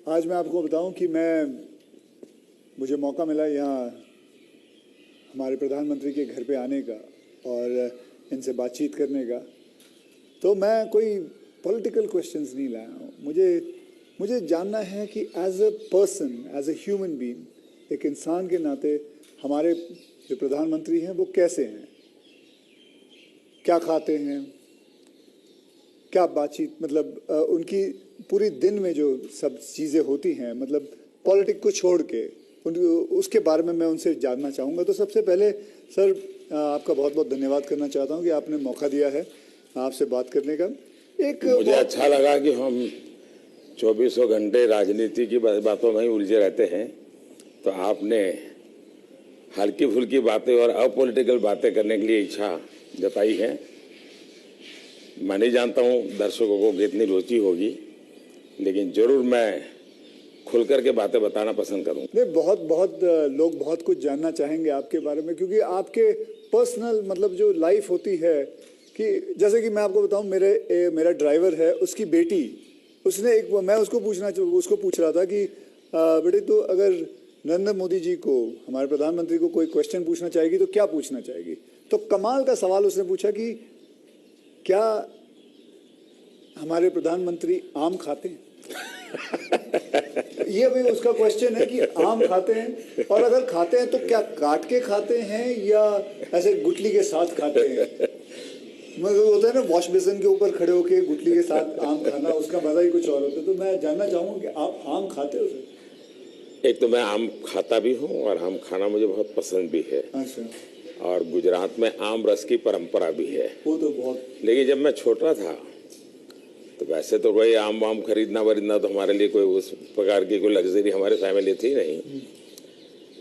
आज मैं आपको बताऊं कि मुझे मौका मिला यहाँ हमारे प्रधानमंत्री के घर पे आने का और इनसे बातचीत करने का, तो मैं कोई पॉलिटिकल क्वेश्चंस नहीं लाया हूँ। मुझे जानना है कि as a person, as a human being, एक इंसान के नाते हमारे जो प्रधानमंत्री हैं वो कैसे हैं, क्या खाते हैं, क्या बातचीत, मतलब उनकी पूरी दिन में जो सब चीज़ें होती हैं, मतलब पॉलिटिक्स को छोड़ के उसके बारे में मैं उनसे जानना चाहूँगा। तो सबसे पहले सर आपका बहुत बहुत धन्यवाद करना चाहता हूँ कि आपने मौका दिया है आपसे बात करने का। मुझे अच्छा लगा कि हम 24 घंटे राजनीति की बातों में ही उलझे रहते हैं, तो आपने हल्की फुल्की बातें और अपॉलिटिकल बातें करने के लिए इच्छा जताई है। मैं नहीं जानता हूँ दर्शकों को कितनी रुचि होगी, लेकिन जरूर मैं खुल कर के बातें बताना पसंद करूँ। नहीं, बहुत लोग बहुत कुछ जानना चाहेंगे आपके बारे में, क्योंकि आपके पर्सनल मतलब जो लाइफ होती है, कि जैसे कि मैं आपको बताऊं, मेरा ड्राइवर है, उसकी बेटी, उसने मैं उसको पूछ रहा था कि बेटे तो अगर नरेंद्र मोदी जी को, हमारे प्रधानमंत्री को कोई क्वेश्चन पूछना चाहेगी तो क्या पूछना चाहेगी? तो कमाल का सवाल उसने पूछा कि क्या हमारे प्रधानमंत्री आम खाते हैं? ये भी उसका क्वेश्चन है कि आम खाते हैं, और अगर खाते हैं तो क्या काट के खाते हैं या ऐसे गुठली के साथ खाते हैं? मतलब होता है ना, वॉश बेसिन के ऊपर खड़े होके गुठली के साथ आम खाना, उसका मजा ही कुछ और होता है। तो मैं जानना चाहूँगा कि आप आम खाते हो सर? एक तो मैं आम खाता भी हूँ और आम खाना मुझे बहुत पसंद भी है। अच्छा। और गुजरात में आम रस की परंपरा भी है। वो तो बहुत। लेकिन जब मैं छोटा था तो वैसे तो कोई आम खरीदना वरीदना तो हमारे लिए कोई उस प्रकार की कोई लग्जरी हमारे फैमिली थी नहीं।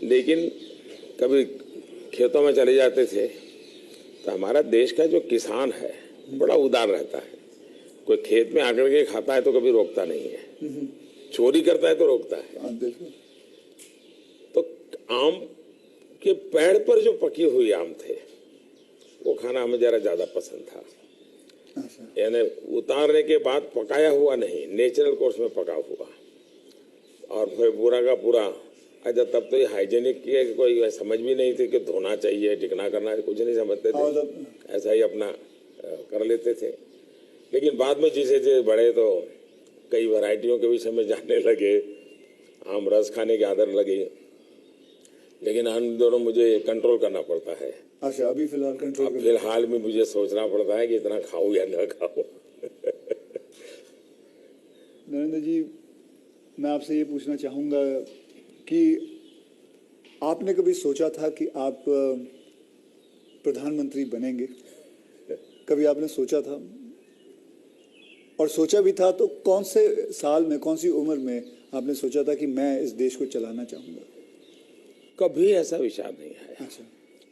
लेकिन कभी खेतों में चले जाते थे तो हमारा देश का जो किसान है बड़ा उदार रहता है। कोई खेत में आकर के खाता है तो कभी रोकता नहीं है, चोरी करता है तो रोकता है। तो आम के पेड़ पर जो पकी हुई आम थे वो खाना हमें जरा ज्यादा पसंद था। यानी उतारने के बाद पकाया हुआ नहीं, नेचुरल कोर्स में पका हुआ, और फिर पूरा का पूरा। अच्छा, तब तो ये हाइजीनिक की कोई समझ भी नहीं थी कि धोना चाहिए, टिकना करना है, कुछ नहीं समझते थे, ऐसा ही अपना कर लेते थे। लेकिन बाद में जैसे बड़े तो कई वैरायटियों के विषय में जानने लगे, आम रस खाने की आदत लगी। लेकिन हम दोनों मुझे कंट्रोल करना पड़ता है। अच्छा, अभी फिलहाल कंट्रोल? फिलहाल में मुझे सोचना पड़ता है कि इतना खाऊं या न खाऊं। नरेंद्र जी, मैं आपसे ये पूछना चाहूँगा कि आपने कभी सोचा था कि आप प्रधानमंत्री बनेंगे? कभी आपने सोचा था? और सोचा भी था तो कौन से साल में, कौन सी उम्र में आपने सोचा था कि मैं इस देश को चलाना चाहूँगा? कभी ऐसा विचार नहीं आया। अच्छा।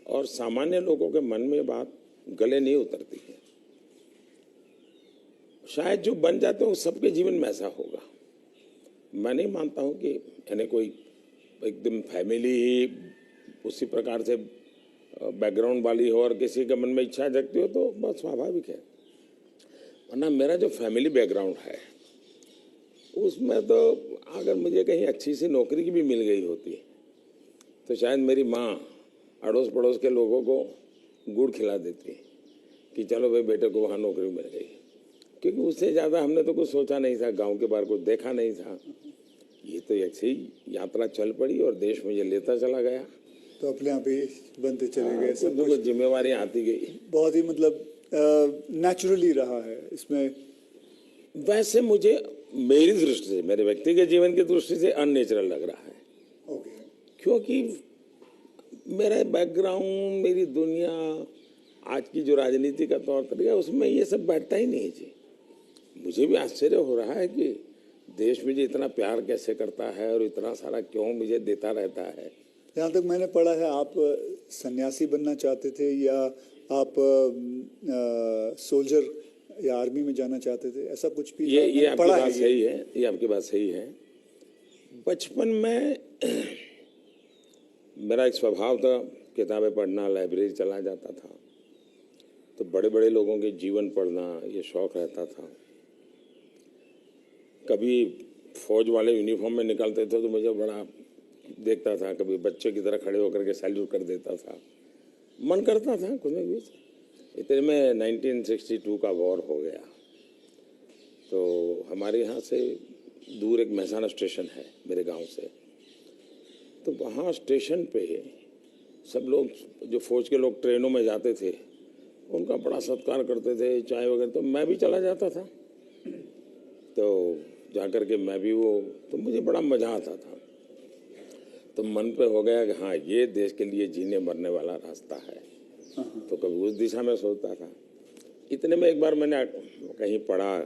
और सामान्य लोगों के मन में बात गले नहीं उतरती है। शायद जो बन जाते हैं सबके जीवन में ऐसा होगा। मैं नहीं मानता हूं कि यानी कोई एकदम फैमिली ही उसी प्रकार से बैकग्राउंड वाली हो और किसी के मन में इच्छा जगती हो तो बहुत स्वाभाविक है। वरना मेरा जो फैमिली बैकग्राउंड है उसमें तो अगर मुझे कहीं अच्छी सी नौकरी की भी मिल गई होती तो शायद मेरी माँ अड़ोस पड़ोस के लोगों को गुड़ खिला देती कि चलो भाई बेटे को वहाँ नौकरी मिल गई, क्योंकि उससे ज़्यादा हमने तो कुछ सोचा नहीं था, गांव के बाहर कुछ देखा नहीं था। ये तो एक ही यात्रा चल पड़ी और देश में ये लेता चला गया, तो अपने आप ही बनते चले गए। सब कुछ जिम्मेवारी आती गई। बहुत ही मतलब नेचुरली रहा है इसमें। वैसे मुझे मेरी दृष्टि से, मेरे व्यक्तिगत जीवन की दृष्टि से अननेचुरल लग रहा है। क्योंकि मेरा बैकग्राउंड, मेरी दुनिया, आज की जो राजनीति का तौर तरीका, उसमें ये सब बैठता ही नहीं जी। मुझे भी आश्चर्य हो रहा है कि देश मुझे इतना प्यार कैसे करता है और इतना सारा क्यों मुझे देता रहता है। जहाँ तक मैंने पढ़ा है आप सन्यासी बनना चाहते थे या आप सोल्जर या आर्मी में जाना चाहते थे, ऐसा कुछ भी? ये आपकी बात सही है, ये आपकी बात सही है। बचपन में मेरा एक स्वभाव था किताबें पढ़ना, लाइब्रेरी चला जाता था, तो बड़े बड़े लोगों के जीवन पढ़ना ये शौक रहता था। कभी फौज वाले यूनिफॉर्म में निकलते थे तो मुझे बड़ा देखता था, कभी बच्चे की तरह खड़े होकर के सैल्यूट कर देता था, मन करता था कुछ ना कुछ। इतने में 1962 का वॉर हो गया, तो हमारे यहाँ से दूर एक महसाना स्टेशन है मेरे गांव से, तो वहाँ स्टेशन पे सब लोग, जो फौज के लोग ट्रेनों में जाते थे, उनका बड़ा सत्कार करते थे, चाय वगैरह, तो मैं भी चला जाता था। तो जाकर के मैं भी वो, तो मुझे बड़ा मज़ा आता था। तो मन पे हो गया कि हाँ, ये देश के लिए जीने मरने वाला रास्ता है। तो कभी उस दिशा में सोचता था। इतने में एक बार मैंने कहीं पढ़ा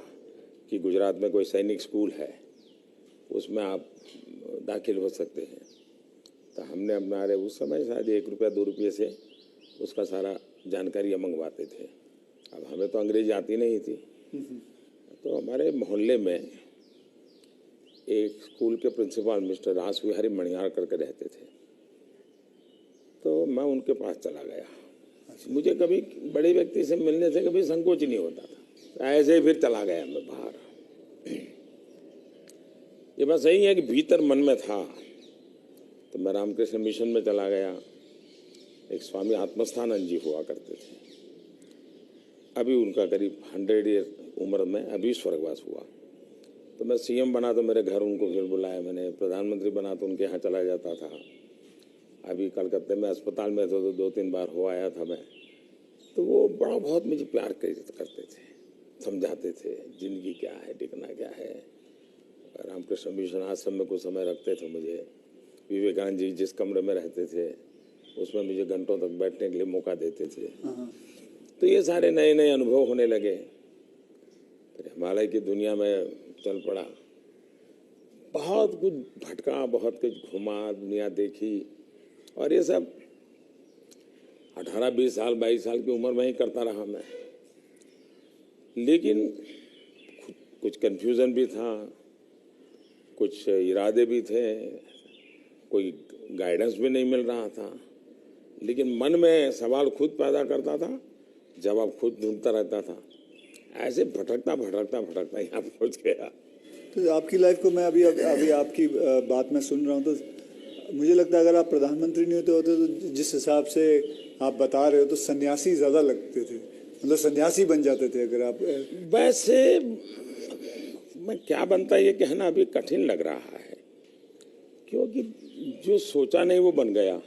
कि गुजरात में कोई सैनिक स्कूल है, उसमें आप दाखिल हो सकते हैं। तो हमने हमारे उस समय शायद 1 रुपया 2 रुपये से उसका सारा जानकारी मंगवाते थे। अब हमें तो अंग्रेजी आती नहीं थी, तो हमारे मोहल्ले में एक स्कूल के प्रिंसिपल मिस्टर रास विहारी मणियार करके रहते थे, तो मैं उनके पास चला गया। मुझे कभी बड़े व्यक्ति से मिलने से कभी संकोच नहीं होता था, ऐसे ही फिर चला गया मैं बाहर। ये बस यही है कि भीतर मन में था, तो मैं रामकृष्ण मिशन में चला गया। एक स्वामी आत्मस्थानंद जी हुआ करते थे, अभी उनका करीब 100 ईयर उम्र में अभी स्वर्गवास हुआ। तो मैं सीएम बना तो मेरे घर उनको फिर बुलाया मैंने, प्रधानमंत्री बना तो उनके यहाँ चला जाता था। अभी कलकत्ते में अस्पताल में तो 2-3 बार हो आया था मैं। तो वो बड़ा बहुत मुझे प्यार करते थे, समझाते थे जिंदगी क्या है, टिकना क्या है। रामकृष्ण मिशन आश्रम में कुछ समय रखते थे मुझे। विवेकानंद जी जिस कमरे में रहते थे उसमें मुझे घंटों तक बैठने के लिए मौका देते थे। तो ये सारे नए नए अनुभव होने लगे। फिर हिमालय की दुनिया में चल पड़ा, बहुत कुछ भटका, बहुत कुछ घुमा, दुनिया देखी, और ये सब 18-20 साल 22 साल की उम्र में ही करता रहा मैं। लेकिन कुछ कन्फ्यूज़न भी था, कुछ इरादे भी थे, कोई गाइडेंस भी नहीं मिल रहा था, लेकिन मन में सवाल खुद पैदा करता था, जवाब खुद ढूंढता रहता था। ऐसे भटकता भटकता भटकता यहाँ पहुँच गया। तो आपकी लाइफ को मैं अभी आपकी बात में सुन रहा हूँ, तो मुझे लगता है अगर आप प्रधानमंत्री नहीं होते तो जिस हिसाब से आप बता रहे हो तो सन्यासी ज़्यादा लगते थे, मतलब सन्यासी बन जाते थे अगर आप। वैसे मैं क्या बनता ये कहना अभी कठिन लग रहा है, क्योंकि जो सोचा नहीं वो बन गया।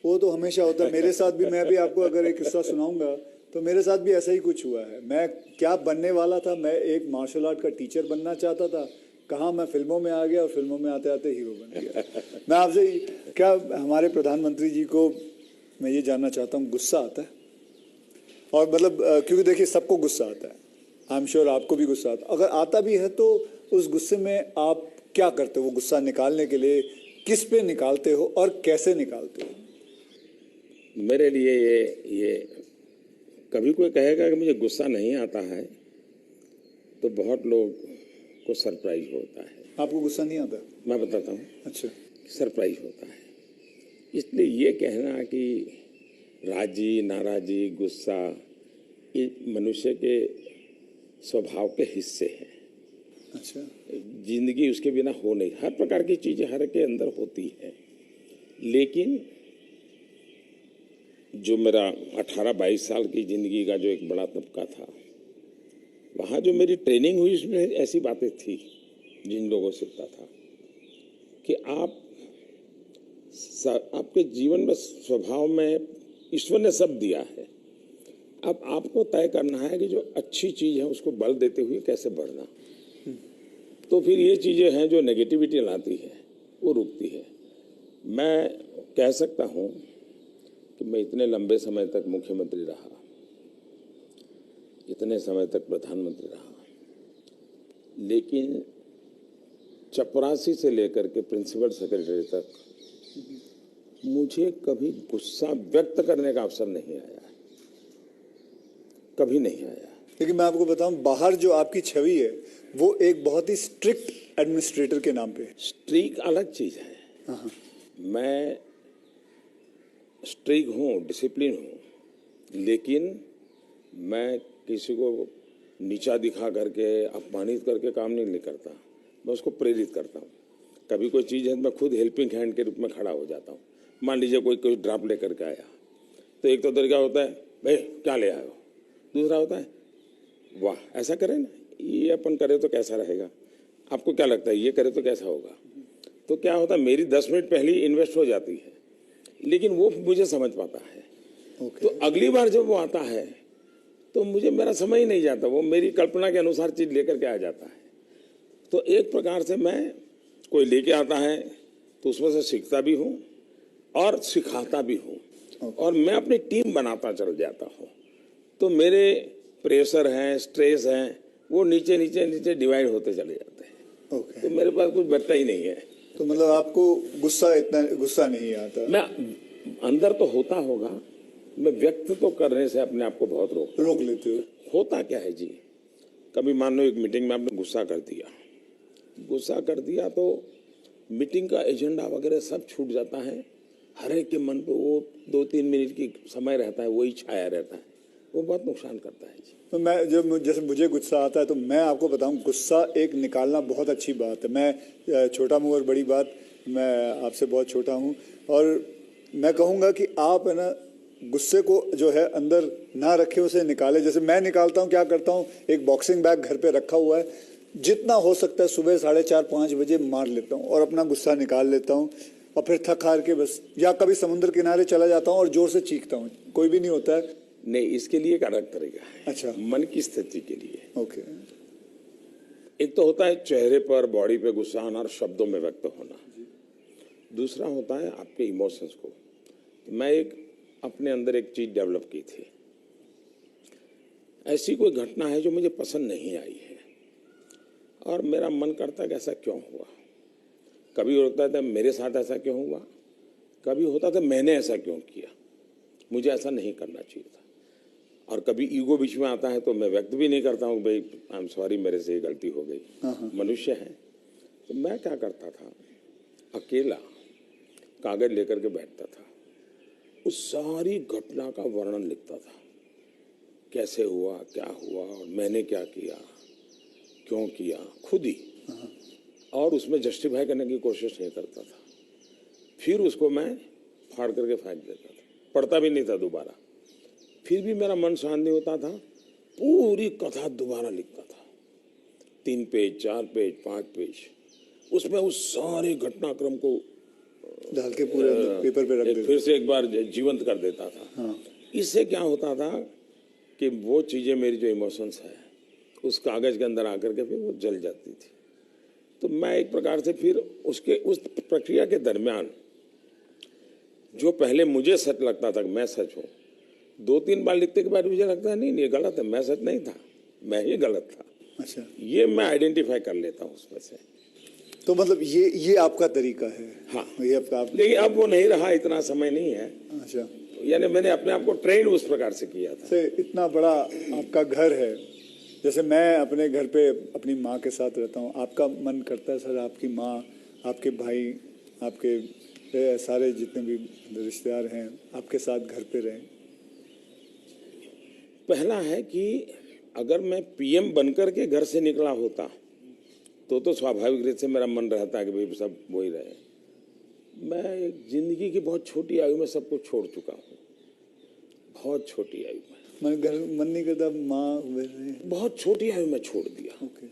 वो तो हमेशा होता है, मेरे साथ भी। मैं भी आपको अगर एक किस्सा सुनाऊंगा तो मेरे साथ भी ऐसा ही कुछ हुआ है। मैं क्या बनने वाला था, मैं एक मार्शल आर्ट का टीचर बनना चाहता था, कहाँ मैं फिल्मों में आ गया और फिल्मों में आते आते हीरो बन गया। मैं आपसे क्या, हमारे प्रधानमंत्री जी को मैं ये जानना चाहता हूँ, गुस्सा आता है? और मतलब क्योंकि देखिए सबको गुस्सा आता है, आई एम श्योर आपको भी गुस्सा आता है। अगर आता भी है तो उस गुस्से में आप क्या करते हो? वो गुस्सा निकालने के लिए किस पे निकालते हो और कैसे निकालते हो? मेरे लिए ये कभी कोई कहेगा कि मुझे गुस्सा नहीं आता है तो बहुत लोग को सरप्राइज होता है। आपको गुस्सा नहीं आता? मैं बताता हूँ। अच्छा। सरप्राइज होता है। इसलिए ये कहना कि राजी नाराजी गुस्सा ये मनुष्य के स्वभाव के हिस्से हैं। अच्छा। जिंदगी उसके बिना हो नहीं, हर प्रकार की चीजें हर के अंदर होती है। लेकिन जो मेरा 18-22 साल की जिंदगी का जो एक बड़ा तबका था, वहाँ जो मेरी ट्रेनिंग हुई उसमें ऐसी बातें थी जिन लोगों से सीखता था कि आपके जीवन में स्वभाव में ईश्वर ने सब दिया है। अब आपको तय करना है कि जो अच्छी चीज है उसको बल देते हुए कैसे बढ़ना। तो फिर ये चीजें हैं जो नेगेटिविटी लाती है वो रुकती है। मैं कह सकता हूँ कि मैं इतने लंबे समय तक मुख्यमंत्री रहा, इतने समय तक प्रधानमंत्री रहा, लेकिन चपरासी से लेकर के प्रिंसिपल सेक्रेटरी तक मुझे कभी गुस्सा व्यक्त करने का अवसर नहीं आया, कभी नहीं आया। लेकिन मैं आपको बताऊं, बाहर जो आपकी छवि है वो एक बहुत ही स्ट्रिक्ट एडमिनिस्ट्रेटर के नाम पे। स्ट्रिक्ट अलग चीज है। मैं स्ट्रिक्ट हूँ, डिसिप्लिन हूँ, लेकिन मैं किसी को नीचा दिखा करके अपमानित करके काम नहीं करता। मैं उसको प्रेरित करता हूँ। कभी कोई चीज़ है तो मैं खुद हेल्पिंग हैंड के रूप में खड़ा हो जाता हूँ। मान लीजिए कोई ड्राफ्ट लेकर के आया, तो एक तो तरीका होता है भाई क्या ले आए हो, दूसरा होता है वाह ऐसा करें ना, ये अपन करें तो कैसा रहेगा, आपको क्या लगता है ये करे तो कैसा होगा। तो क्या होता है मेरी 10 मिनट पहले इन्वेस्ट हो जाती है, लेकिन वो मुझे समझ पाता है। तो अगली बार जब वो आता है तो मुझे मेरा समय ही नहीं जाता, वो मेरी कल्पना के अनुसार चीज लेकर के आ जाता है। तो एक प्रकार से मैं कोई लेके आता है तो उसमें से सीखता भी हूँ और सिखाता भी हूँ, और मैं अपनी टीम बनाता चल जाता हूँ। तो मेरे प्रेशर हैं, स्ट्रेस हैं, वो नीचे नीचे नीचे डिवाइड होते चले जाते हैं। तो मेरे पास कुछ बचता ही नहीं है। तो मतलब आपको इतना गुस्सा नहीं आता? मैं अंदर तो होता होगा, मैं व्यक्त तो करने से अपने आप को बहुत रोक लेते हो। होता क्या है जी, कभी मान लो एक मीटिंग में आपने गुस्सा कर दिया तो मीटिंग का एजेंडा वगैरह सब छूट जाता है। हर एक के मन पे वो 2-3 मिनट की समय रहता है, वही छाया रहता है, वो बहुत नुकसान करता है जी। तो मैं जैसे मुझे गुस्सा आता है तो मैं आपको बताऊं, गुस्सा एक निकालना बहुत अच्छी बात है। मैं छोटा मुँह और बड़ी बात, मैं आपसे बहुत छोटा हूँ, और मैं कहूँगा कि आप है ना गुस्से को जो है अंदर ना रखे, उसे निकाले। जैसे मैं निकालता हूँ, क्या करता हूँ, एक बॉक्सिंग बैग घर पे रखा हुआ है, जितना हो सकता है सुबह 4:30-5 बजे मार लेता हूँ और अपना गुस्सा निकाल लेता हूँ, और फिर थक हार के बस, या कभी समुद्र किनारे चला जाता हूँ और जोर से चीखता हूँ, कोई भी नहीं होता है। नहीं, इसके लिए एक अलग तरीका है। अच्छा, मन की स्थिति के लिए। ओके। एक तो होता है चेहरे पर, बॉडी पे गुस्सा आना और शब्दों में व्यक्त होना, दूसरा होता है आपके इमोशंस को। मैं अपने अंदर एक चीज डेवलप की थी, ऐसी कोई घटना है जो मुझे पसंद नहीं आई है और मेरा मन करता है कि ऐसा क्यों हुआ। कभी होता था मेरे साथ ऐसा क्यों हुआ, कभी होता था मैंने ऐसा क्यों किया, मुझे ऐसा नहीं करना चाहिए था। और कभी ईगो बीच में आता है तो मैं व्यक्त भी नहीं करता हूँ भाई आई एम सॉरी, मेरे से ये गलती हो गई, मनुष्य है। तो मैं क्या करता था, अकेला कागज लेकर के बैठता था, उस सारी घटना का वर्णन लिखता था, कैसे हुआ, क्या हुआ, और मैंने क्या किया, क्यों किया, खुद ही, और उसमें जस्टिफाई करने की कोशिश नहीं करता था। फिर उसको मैं फाड़ करके फेंक देता था, पढ़ता भी नहीं था दोबारा। फिर भी मेरा मन शांत नहीं होता था, पूरी कथा दोबारा लिखता था, 3 पेज, 4 पेज, 5 पेज, उसमें उस सारे घटनाक्रम को डाल के पूरे पेपर पे रख देता, फिर से एक बार जीवंत कर देता था। इससे क्या होता था कि वो चीजें, मेरी जो इमोशंस है उस कागज के अंदर आकर के फिर वो जल जाती थी। तो मैं एक प्रकार से फिर उस प्रक्रिया के दरमियान जो पहले मुझे सच लगता था कि मैं सच हूँ, 2-3 बार लिखने के बाद मुझे लगता है नहीं ये गलत है, मैं सच नहीं था, मैं ही गलत था। अच्छा, ये मैं आइडेंटिफाई कर लेता हूँ उसमें से। तो मतलब ये आपका तरीका है? हाँ, ये आपका लेकिन अब वो नहीं रहा, इतना समय नहीं है। अच्छा, यानी मैंने अपने आप को ट्रेन उस प्रकार से किया था। से इतना बड़ा आपका घर है, जैसे मैं अपने घर पे अपनी माँ के साथ रहता हूँ, आपका मन करता है सर आपकी माँ, आपके भाई, आपके सारे जितने भी रिश्तेदार हैं आपके साथ घर पे रहें? पहला है कि अगर मैं पीएम बनकर के घर से निकला होता तो स्वाभाविक रूप से मेरा मन रहता है कि भाई सब वही रहे। मैं एक जिंदगी की बहुत छोटी आयु में सब कुछ छोड़ चुका हूँ, बहुत छोटी आयु में। मन नहीं करता माँ, बहुत छोटी आयु में छोड़ दिया। ओके।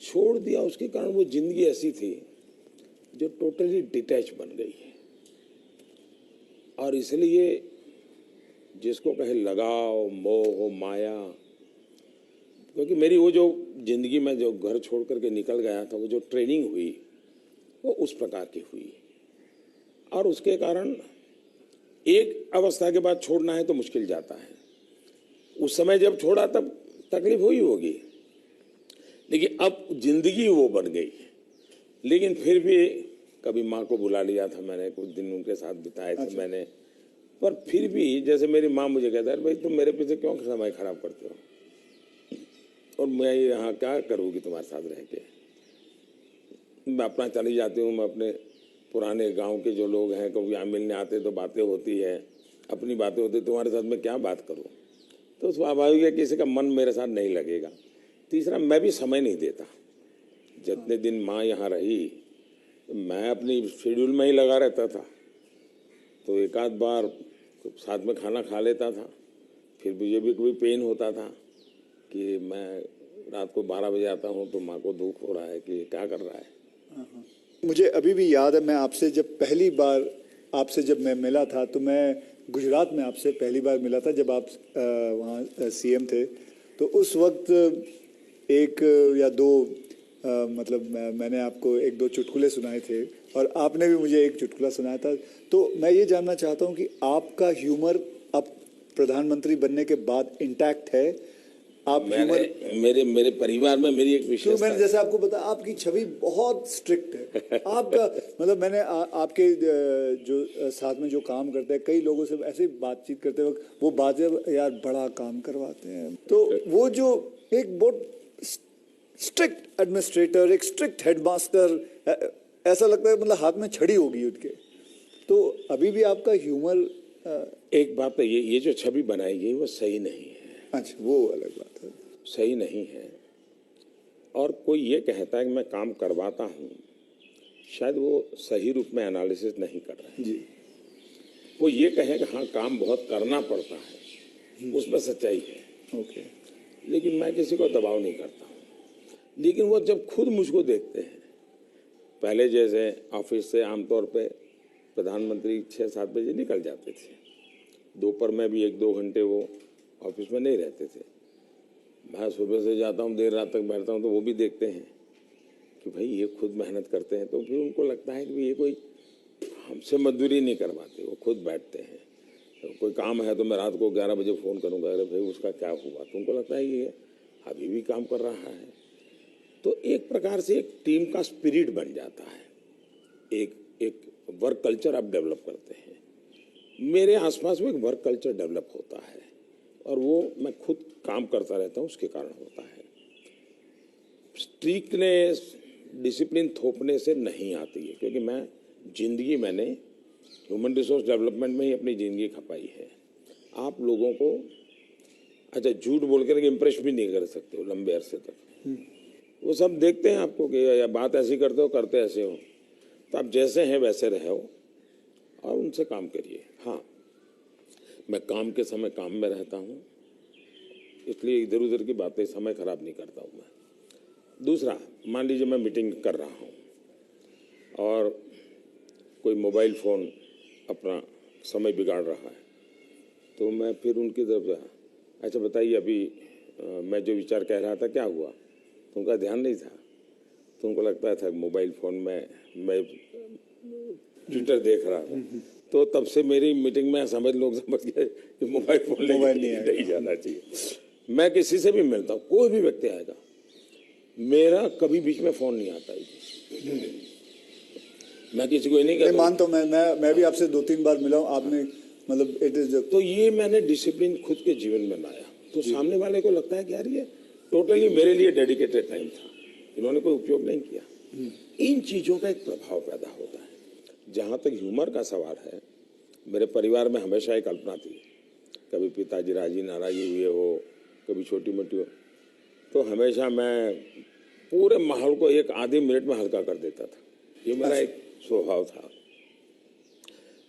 छोड़ दिया, उसके कारण वो जिंदगी ऐसी थी जो टोटली डिटैच बन गई है। और इसलिए जिसको कहे लगाव, मोह, माया, क्योंकि मेरी वो जो जिंदगी में जो घर छोड़ करके निकल गया था, वो जो ट्रेनिंग हुई वो उस प्रकार की हुई, और उसके कारण एक अवस्था के बाद छोड़ना है तो मुश्किल जाता है। उस समय जब छोड़ा तब तकलीफ हुई होगी, लेकिन अब जिंदगी वो बन गई। लेकिन फिर भी कभी माँ को बुला लिया था मैंने, कुछ दिन उनके साथ बिताए थे मैंने, पर फिर भी जैसे मेरी माँ मुझे कहता है भाई तुम मेरे पीछे क्यों समय खराब करते हो, और मैं यहाँ क्या करूँगी तुम्हारे साथ रह के। मैं अपना चली जाती हूँ, मैं अपने पुराने गांव के जो लोग हैं कभी यहाँ मिलने आते तो बातें होती है, अपनी बातें होती, तुम्हारे साथ मैं क्या बात करूँ। तो स्वाभाविक है किसी का मन मेरे साथ नहीं लगेगा। तीसरा, मैं भी समय नहीं देता, जितने दिन माँ यहाँ रही मैं अपनी शेड्यूल में ही लगा रहता था, तो एक आध बार साथ में खाना खा लेता था। फिर मुझे भी कोई पेन होता था कि मैं रात को 12 बजे आता हूँ तो माँ को दुख हो रहा है कि क्या कर रहा है। मुझे अभी भी याद है, मैं आपसे जब पहली बार आपसे जब मैं मिला था तो मैं गुजरात में आपसे पहली बार मिला था जब आप वहाँ सीएम थे। तो उस वक्त एक या दो मतलब मैंने आपको एक दो चुटकुले सुनाए थे और आपने भी मुझे एक चुटकुला सुनाया था। तो मैं ये जानना चाहता हूँ कि आपका ह्यूमर अब प्रधानमंत्री बनने के बाद इंटैक्ट है? आप मेरे परिवार में मेरी एक विशेषता, तो मैंने जैसे आपको बताया आपकी छवि बहुत स्ट्रिक्ट है। आपका मतलब मैंने आपके जो साथ में जो काम करते हैं कई लोगों से ऐसे बातचीत करते वक्त वो बातें यार बड़ा काम करवाते हैं। तो वो जो एक बहुत स्ट्रिक्ट एडमिनिस्ट्रेटर, एक स्ट्रिक्ट हेडमास्टर, ऐसा लगता है मतलब हाथ में छड़ी होगी उनके। तो अभी भी आपका ह्यूमर एक बात है, ये जो छवि बनाई गई वो सही नहीं है। अच्छा, वो अलग बात है, सही नहीं है। और कोई ये कहता है कि मैं काम करवाता हूँ, शायद वो सही रूप में एनालिसिस नहीं कर रहा है जी। वो ये कहे कि हाँ काम बहुत करना पड़ता है, उसमें सच्चाई है। ओके। लेकिन मैं किसी को दबाव नहीं करता हूँ। लेकिन वो जब खुद मुझको देखते हैं, पहले जैसे ऑफिस से आमतौर पे प्रधानमंत्री 6-7 बजे निकल जाते थे, दोपहर में भी 1-2 घंटे वो ऑफिस में नहीं रहते थे। मैं सुबह से जाता हूँ, देर रात तक बैठता हूँ, तो वो भी देखते हैं कि भाई ये खुद मेहनत करते हैं। तो फिर उनको लगता है कि ये कोई हमसे मजदूरी नहीं करवाते, वो खुद बैठते हैं। तो कोई काम है तो मैं रात को 11 बजे फ़ोन करूँगा, अरे भाई उसका क्या हुआ, तो उनको लगता है ये अभी भी काम कर रहा है। तो एक प्रकार से एक टीम का स्पिरिट बन जाता है, एक वर्क कल्चर आप डेवलप करते हैं। मेरे आसपास में एक वर्क कल्चर डेवलप होता है और वो मैं खुद काम करता रहता हूँ, उसके कारण होता है। स्ट्रिक्टनेस, डिसिप्लिन थोपने से नहीं आती है, क्योंकि मैं जिंदगी मैंने ह्यूमन रिसोर्स डेवलपमेंट में ही अपनी ज़िंदगी खपाई है। आप लोगों को अच्छा झूठ बोल कर इम्प्रेस भी नहीं कर सकते हो लंबे अरसे तक। वो सब देखते हैं आपको कि या बात ऐसी करते हो, करते ऐसे हो, तो आप जैसे हैं वैसे रहो और उनसे काम करिए। हाँ, मैं काम के समय काम में रहता हूँ, इसलिए इधर उधर की बातें समय खराब नहीं करता हूँ मैं। दूसरा, मान लीजिए मैं मीटिंग कर रहा हूँ और कोई मोबाइल फ़ोन अपना समय बिगाड़ रहा है, तो मैं फिर उनकी तरफ अच्छा बताइए अभी मैं जो विचार कह रहा था क्या हुआ, तो उनका ध्यान नहीं था, तो उनको लगता था मोबाइल फ़ोन में मैं ट्विटर देख रहा था। तो तब से मेरी मीटिंग में समझ गए कि मोबाइल फ़ोन नहीं जाना चाहिए। मैं किसी से भी मिलता हूँ, कोई भी व्यक्ति आएगा, मेरा कभी बीच में फ़ोन नहीं आता है। मैं किसी को नहीं कहता। मानता हूँ, मैं भी आपसे 2-3 बार मिला हूँ, आपने मतलब इट इज। तो ये मैंने डिसिप्लिन खुद के जीवन में लाया, तो सामने वाले को लगता है कि यार ये टोटली मेरे लिए डेडिकेटेड टाइम था, इन्होंने कोई उपयोग नहीं किया। इन चीज़ों का एक प्रभाव पैदा होता है। जहाँ तक ह्यूमर का सवाल है, मेरे परिवार में हमेशा एक कल्पना थी, कभी पिताजी राजी नाराजी हुए हो, कभी छोटी मोटी हो, तो हमेशा मैं पूरे माहौल को एक आधे मिनट में हल्का कर देता था। ये मेरा एक स्वभाव था।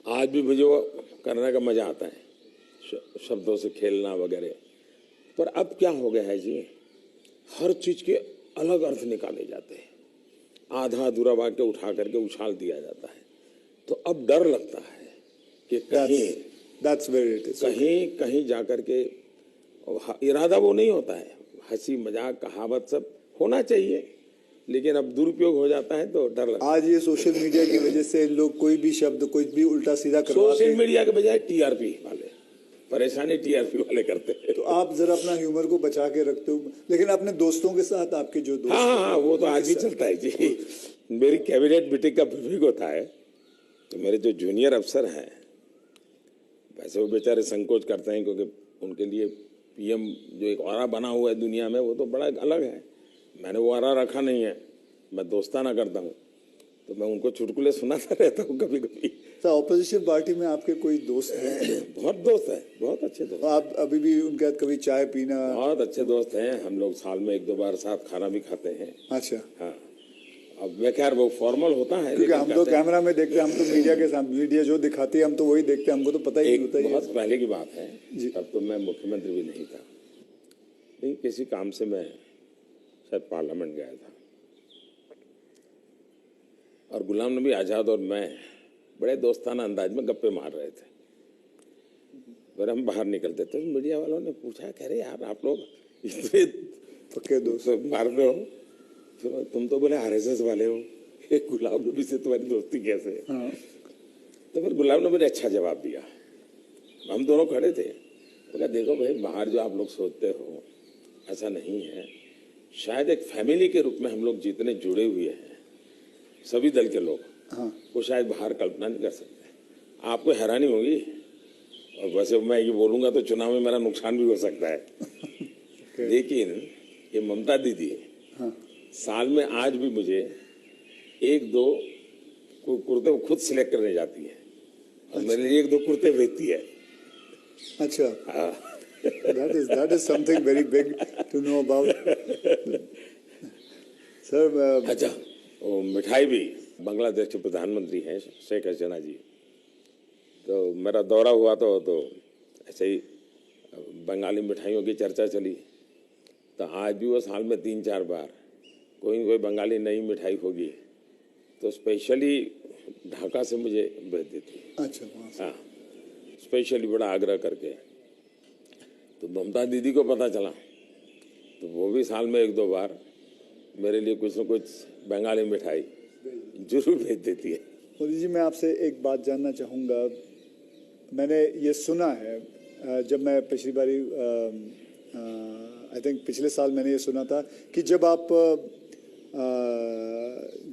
आज भी मुझे वो करने का मजा आता है, शब्दों से खेलना वगैरह। पर अब क्या हो गया है जी, हर चीज के अलग अर्थ निकाले जाते हैं, आधा अधूरा वाक्य उठा करके उछाल दिया जाता है। तो अब डर लगता है कि कहीं जाकर के, इरादा वो नहीं होता है, हंसी मजाक कहावत सब होना चाहिए, लेकिन अब दुरुपयोग हो जाता है तो डर लगता है। आज ये सोशल मीडिया की वजह से लोग कोई भी शब्द कोई भी उल्टा सीधा करवाते हैं। सोशल मीडिया के बजाय टीआरपी वाले, परेशानी टीआरपी वाले करते हैं। तो आप जरा अपना ह्यूमर को बचा के रखते हो, लेकिन अपने दोस्तों के साथ आपके जो दोस्त हाँ, वो तो आज भी चलता है जी। मेरी कैबिनेट मीटिंग का विवेक होता है, तो मेरे जो जूनियर अफसर हैं, वैसे वो बेचारे संकोच करते हैं, क्योंकि उनके लिए पीएम जो एक ऑरा बना हुआ है दुनिया में, वो तो बड़ा अलग है। मैंने वो ऑरा रखा नहीं है, मैं दोस्ताना करता हूँ, तो मैं उनको चुटकुले सुनाता रहता हूँ कभी कभी। तो ऑपोजिशन पार्टी में आपके कोई दोस्त हैं? बहुत दोस्त हैं, बहुत अच्छे दोस्त। आप अभी भी उनके साथ कभी चाय पीना? बहुत अच्छे दोस्त हैं हम लोग, साल में 1-2 बार साथ खाना भी खाते हैं। अच्छा। हाँ, अब मैं खैर वो फॉर्मल होता है, क्योंकि लेकिन हम तो कहते हैं- कैमरा में देखते हैं, हम तो मीडिया के सामने, मीडिया जो दिखाती है हम तो वही देखते हैं, हमको तो पता ही नहीं एक होता ही है। बहुत पहले की बात है, जी। तब तो मैं मुख्यमंत्री भी नहीं था, लेकिन किसी काम से मैं शायद पार्लियामेंट गया था और गुलाम नबी आज़ाद और मैं बड़े दोस्ताना अंदाज में गप्पे मार रहे थे। फिर हम बाहर निकलते तो मीडिया वालों ने पूछा, कह रहे यार आप लोग इतने पक्के दोस्त। तो मारते हो, फिर तुम तो बोले आरएसएस वाले हो, ये गुलाम नबी से तुम्हारी दोस्ती कैसे है? हाँ। तो फिर गुलाम नबी ने अच्छा जवाब दिया। हम दोनों खड़े थे, बोला देखो भाई, बाहर जो आप लोग सोचते हो ऐसा नहीं है, शायद एक फैमिली के रूप में हम लोग जितने जुड़े हुए हैं सभी दल के लोग, हाँ। वो शायद बाहर कल्पना नहीं कर सकते। आपको हैरानी होगी, और वैसे मैं ये बोलूंगा तो चुनाव में मेरा नुकसान भी हो सकता है लेकिन ये ममता दीदी हाँ। साल में आज भी मुझे एक दो कुर्ते वो खुद सिलेक्ट करने जाती है और मेरे लिए एक दो कुर्ते भेजती है। अच्छा, हाँ। that is something very big to know about. Sir अच्छा, वो मिठाई भी, बांग्लादेश के प्रधानमंत्री हैं शेख हसीना जी, तो मेरा दौरा हुआ तो ऐसे ही बंगाली मिठाइयों की चर्चा चली, तो आज भी वो साल में 3-4 बार कोई न कोई बंगाली नई मिठाई होगी तो स्पेशली ढाका से मुझे भेज देती है। अच्छा, वहाँ से। हाँ, स्पेशली बड़ा आग्रह करके। तो ममता दीदी को पता चला तो वो भी साल में 1-2 बार मेरे लिए कुछ न कुछ बंगाली मिठाई जरूर भेज देती है। मोदी जी, मैं आपसे एक बात जानना चाहूँगा। मैंने ये सुना है, जब मैं पिछली बारी आई थिंक पिछले साल मैंने ये सुना था कि जब आप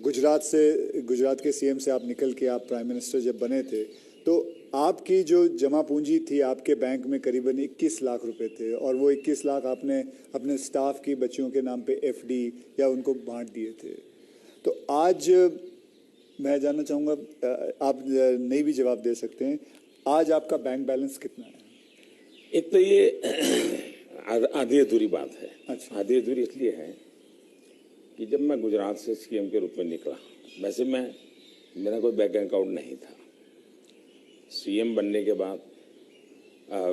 गुजरात के सीएम से आप निकल के आप प्राइम मिनिस्टर जब बने थे, तो आपकी जो जमा पूंजी थी आपके बैंक में करीबन 21 लाख रुपए थे, और वो 21 लाख आपने अपने स्टाफ की बच्चियों के नाम पे एफडी या उनको बांट दिए थे। तो आज मैं जानना चाहूँगा, आप नहीं भी जवाब दे सकते हैं, आज आपका बैंक बैलेंस कितना है? एक तो ये आधी अधूरी बात है। अच्छा। आधी अधूरी इसलिए है कि जब मैं गुजरात से सीएम के रूप में निकला, वैसे मेरा कोई बैंक अकाउंट नहीं था। सीएम बनने के बाद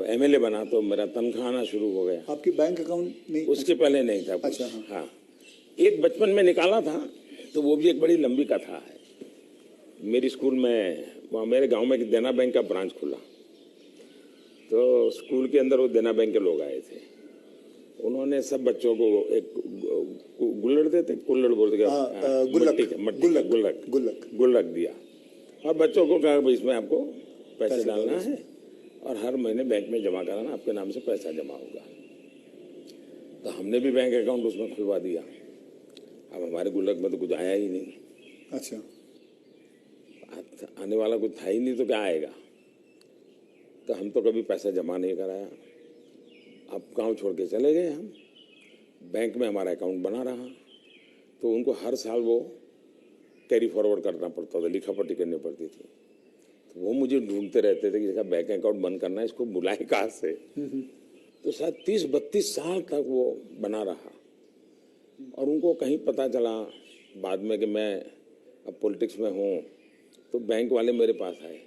एमएलए बना तो मेरा तनख्वाह आना शुरू हो गया। आपकी बैंक अकाउंट नहीं? उसके पहले नहीं था कुछ। अच्छा, हाँ। हाँ, एक बचपन में निकाला था, तो वो भी एक बड़ी लंबी कथा है। मेरी स्कूल में, वहाँ मेरे गांव में एक देना बैंक का ब्रांच खुला, तो स्कूल के अंदर वो देना बैंक के लोग आए थे। उन्होंने सब बच्चों को एक गुल्लड़ देते, कुल्लड़ बोलते, गुल्लक दिया और बच्चों को कहा भाई इसमें आपको पैसे डालना है और हर महीने बैंक में जमा कराना, आपके नाम से पैसा जमा होगा। तो हमने भी बैंक अकाउंट उसमें खुलवा दिया। अब हमारे गुल्लक में तो कुछ आया ही नहीं। अच्छा। आने वाला कुछ था ही नहीं, तो क्या आएगा? तो हम तो कभी पैसा जमा नहीं कराया। अब गांव छोड़ के चले गए हम, बैंक में हमारा अकाउंट बना रहा, तो उनको हर साल वो कैरी फॉरवर्ड करना पड़ता था, लिखापट्टी करनी पड़ती थी। तो वो मुझे ढूंढते रहते थे कि इसका बैंक अकाउंट बंद करना है, इसको बुलाए कहाँ से। तो शायद 30-32 साल तक वो बना रहा और उनको कहीं पता चला बाद में कि मैं अब पॉलिटिक्स में हूँ, तो बैंक वाले मेरे पास आए,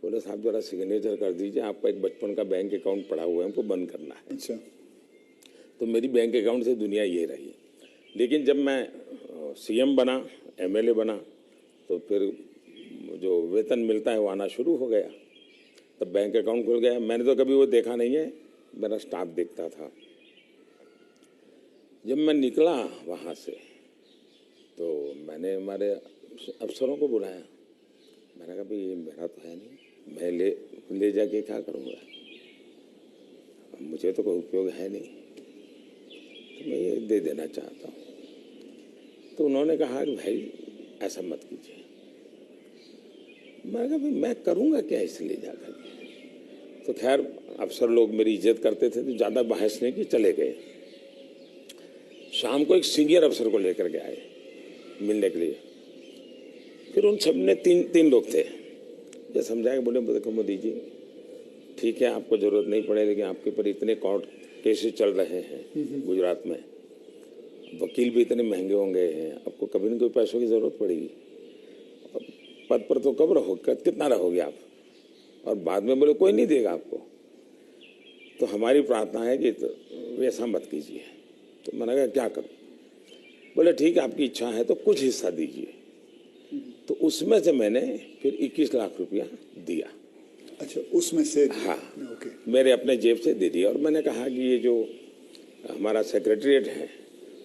बोले साहब जरा सिग्नेचर कर दीजिए, आपका एक बचपन का बैंक अकाउंट पड़ा हुआ है, हमको बंद करना है। अच्छा। तो मेरी बैंक अकाउंट से दुनिया ये रही। लेकिन जब मैं सीएम बना, एमएलए बना, तो फिर जो वेतन मिलता है वो आना शुरू हो गया, तब बैंक अकाउंट खुल गया। मैंने तो कभी वो देखा नहीं है, मेरा स्टाफ देखता था। जब मैं निकला वहाँ से तो मैंने हमारे अफसरों को बुलाया, मैंने कहा भाई ये मेरा तो है नहीं, मैं ले जाके क्या करूँगा, मुझे तो कोई उपयोग है नहीं, तो मैं ये दे देना चाहता हूँ। तो उन्होंने कहा कि भाई ऐसा मत कीजिए। मैंने कहा भाई मैं करूँगा क्या इसे ले जा कर। तो खैर अफसर लोग मेरी इज्जत करते थे तो ज़्यादा बहस नहीं की, चले गए। शाम को एक सीनियर अफसर को लेकर के आए मिलने के लिए। फिर उन सब ने तीन लोग थे, ये समझाया, बोले देखो मोदी जी ठीक है आपको ज़रूरत नहीं पड़े, लेकिन आपके ऊपर इतने कोर्ट केसेस चल रहे हैं गुजरात में, वकील भी इतने महंगे होंगे हैं, आपको कभी न कभी पैसों की ज़रूरत पड़ेगी। अब पद पर तो कब रहोगे, कितना रहोगे आप, और बाद में बोले कोई नहीं देगा आपको। तो हमारी प्रार्थना है कि तो वैसा मत कीजिए। तो मैंने कहा क्या करूं? बोले ठीक है, आपकी इच्छा है तो कुछ हिस्सा दीजिए। तो उसमें से मैंने फिर 21 लाख रुपया दिया। अच्छा, उसमें से? हाँ, ओके। मेरे अपने जेब से दे दिया। और मैंने कहा कि ये जो हमारा सेक्रेटरीट है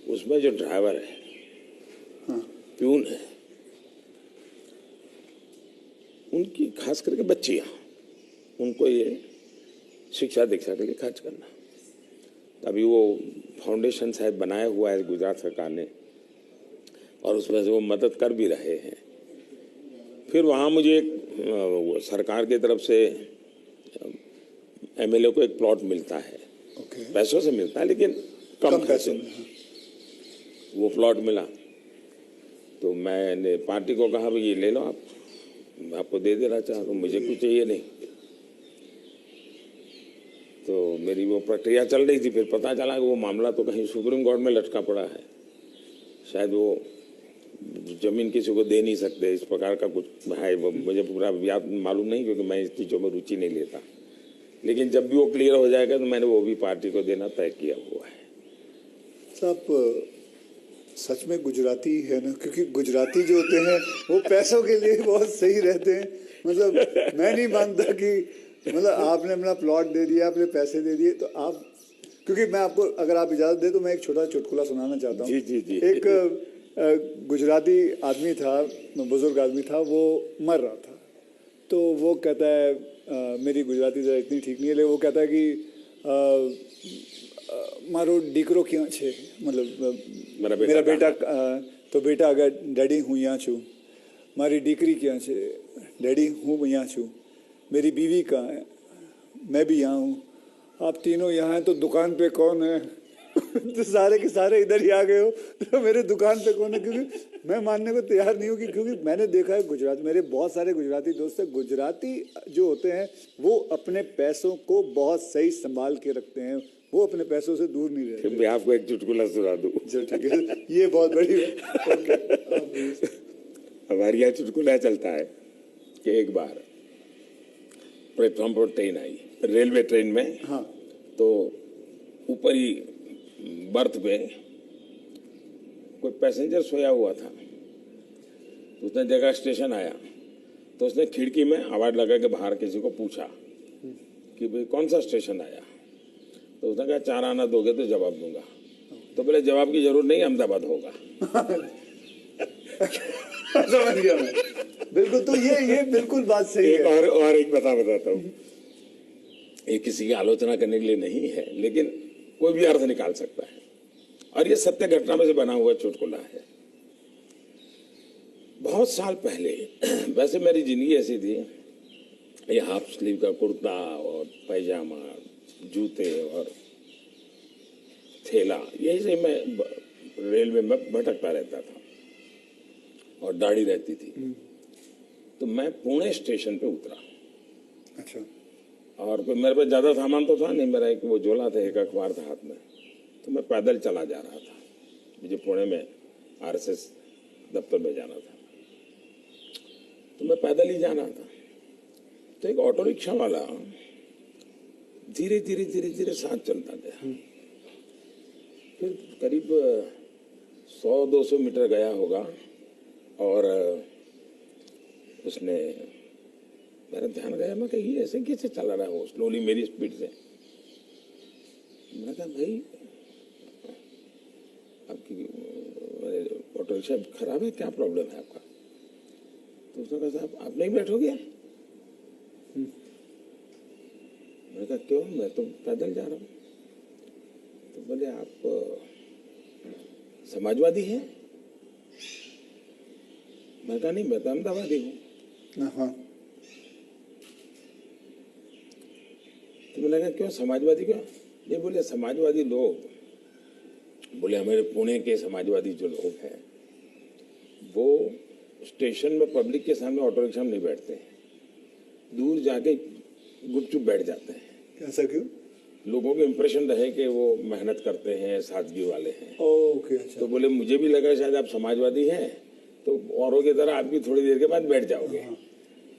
उसमें जो ड्राइवर है, हाँ, प्यून है, उनकी खास करके बच्चियां, उनको ये शिक्षा दीक्षा के लिए खर्च करना। अभी वो फाउंडेशन शायद बनाया हुआ है गुजरात सरकार ने, और उसमें से वो मदद कर भी रहे हैं। फिर वहाँ मुझे एक सरकार की तरफ से एमएलए को एक प्लॉट मिलता है, ओके। पैसों से मिलता है लेकिन कम पैसों खर्चे में, हाँ। वो प्लॉट मिला। तो मैंने पार्टी को कहा भाई ये ले लो आप, मैं आपको दे देना चाहता हूँ, मुझे कुछ चाहिए नहीं। तो मेरी वो प्रक्रिया चल रही थी। फिर पता चला कि वो मामला तो कहीं सुप्रीम कोर्ट में लटका पड़ा है, शायद वो जमीन किसी को दे नहीं सकते, इस प्रकार का कुछ है। वो मुझे पूरा याद मालूम नहीं, क्योंकि मैं इस चीज़ों में रुचि नहीं लेता। लेकिन जब भी वो क्लियर हो जाएगा तो मैंने वो भी पार्टी को देना तय किया हुआ है। साहब, सच में गुजराती है ना, क्योंकि गुजराती जो होते हैं वो पैसों के लिए बहुत सही रहते हैं। मतलब मैं नहीं मानता कि मतलब आपने अपना प्लॉट दे दिया, अपने पैसे दे दिए, तो आप, क्योंकि मैं आपको, अगर आप इजाज़त दे तो मैं एक छोटा चुटकुला सुनाना चाहता हूँ। जी जी जी। एक गुजराती आदमी था, बुजुर्ग आदमी था, वो मर रहा था। तो वो कहता है, मेरी गुजराती ज़रा इतनी ठीक नहीं है, लेकिन वो कहता है कि मारो दीकरो क्यों छे, मतलब मेरा बेटा तो बेटा अगर डैडी हूँ यहाँ छू, मारी दीकरी क्या छे, डैडी हूँ यहाँ छू, मेरी बीवी कहाँ है, मैं भी यहाँ हूँ, आप तीनों यहाँ हैं तो दुकान पे कौन है? तो सारे के सारे इधर ही आ गए हो, तो मेरे दुकान पे कौन है? क्योंकि मैं मानने को तैयार नहीं हूँ कि, क्योंकि मैंने देखा है गुजरात, मेरे बहुत सारे गुजराती दोस्त हैं, गुजराती जो होते हैं वो अपने पैसों को बहुत सही संभाल के रखते हैं, वो अपने पैसों से दूर नहीं रहते। मैं आपको एक चुटकुला सुना दूं। ठीक है, ये बहुत बड़ी हमारे यहाँ चुटकुला चलता है कि एक बार प्लेटफॉर्म पर ट्रेन आई, रेलवे ट्रेन में। हाँ, तो ऊपर ही बर्थ पे कोई पैसेंजर सोया हुआ था। तो उसने जगह स्टेशन आया तो उसने खिड़की में आवाज लगा के बाहर किसी को पूछा कि भाई कौन सा स्टेशन आया? तो उसने कहा 4 आना दोगे तो जवाब दूंगा। तो बोले जवाब की जरूरत नहीं, अहमदाबाद होगा। समझ गया मैं, बिल्कुल। तो ये बिल्कुल बात सही है। और एक बताता हूँ, ये किसी की आलोचना करने के लिए नहीं है, लेकिन कोई भी अर्थ निकाल सकता है, और ये सत्य घटना में से बना हुआ चुटकुला है। बहुत साल पहले, वैसे मेरी जिंदगी ऐसी थी, ये हाफ स्लीव का कुर्ता और पैजामा, जूते और थैला, यही से मैं रेलवे में भटकता रहता था, और दाढ़ी रहती थी। तो मैं पुणे स्टेशन पे उतरा। अच्छा। और कोई मेरे पास ज़्यादा सामान तो था नहीं, मेरा एक वो झोला था, एक अखबार था हाथ में। तो मैं पैदल चला जा रहा था, मुझे पुणे में आरएसएस दफ्तर में जाना था, तो मैं पैदल ही जाना था। तो एक ऑटो रिक्शा वाला धीरे धीरे धीरे धीरे साथ चलता गया। फिर करीब 100-200 मीटर गया होगा, और उसने, मेरा ध्यान गया, मैं कहा ये ऐसे कैसे चला रहा है स्लोली मेरी स्पीड से? मैंने कहा भाई आपकी ऑटो रिक्शा खराब है, क्या प्रॉब्लम है आपका? तो उसने कहा साहब आप नहीं बैठोगे? मैंने कहा क्यों, मैं तो पैदल जा रहा हूँ। तो बोले आप समाजवादी हैं? मैं कहा नहीं, मैं तो अहमदाबादी हूँ। हाँ। तो मैंने कहा क्यों समाजवादी क्यों? ये बोले समाजवादी लोग, बोले हमारे पुणे के समाजवादी जो लोग हैं वो स्टेशन में पब्लिक के सामने ऑटो रिक्शा में नहीं बैठते हैं, दूर जाके गुपचुप बैठ जाते हैं। ऐसा क्यों? लोगों के इम्प्रेशन रहे कि वो मेहनत करते हैं, सादगी वाले हैं। ओके, अच्छा। तो बोले मुझे भी लगा शायद आप समाजवादी हैं, तो औरों की तरह आप भी थोड़ी देर के बाद बैठ जाओगे।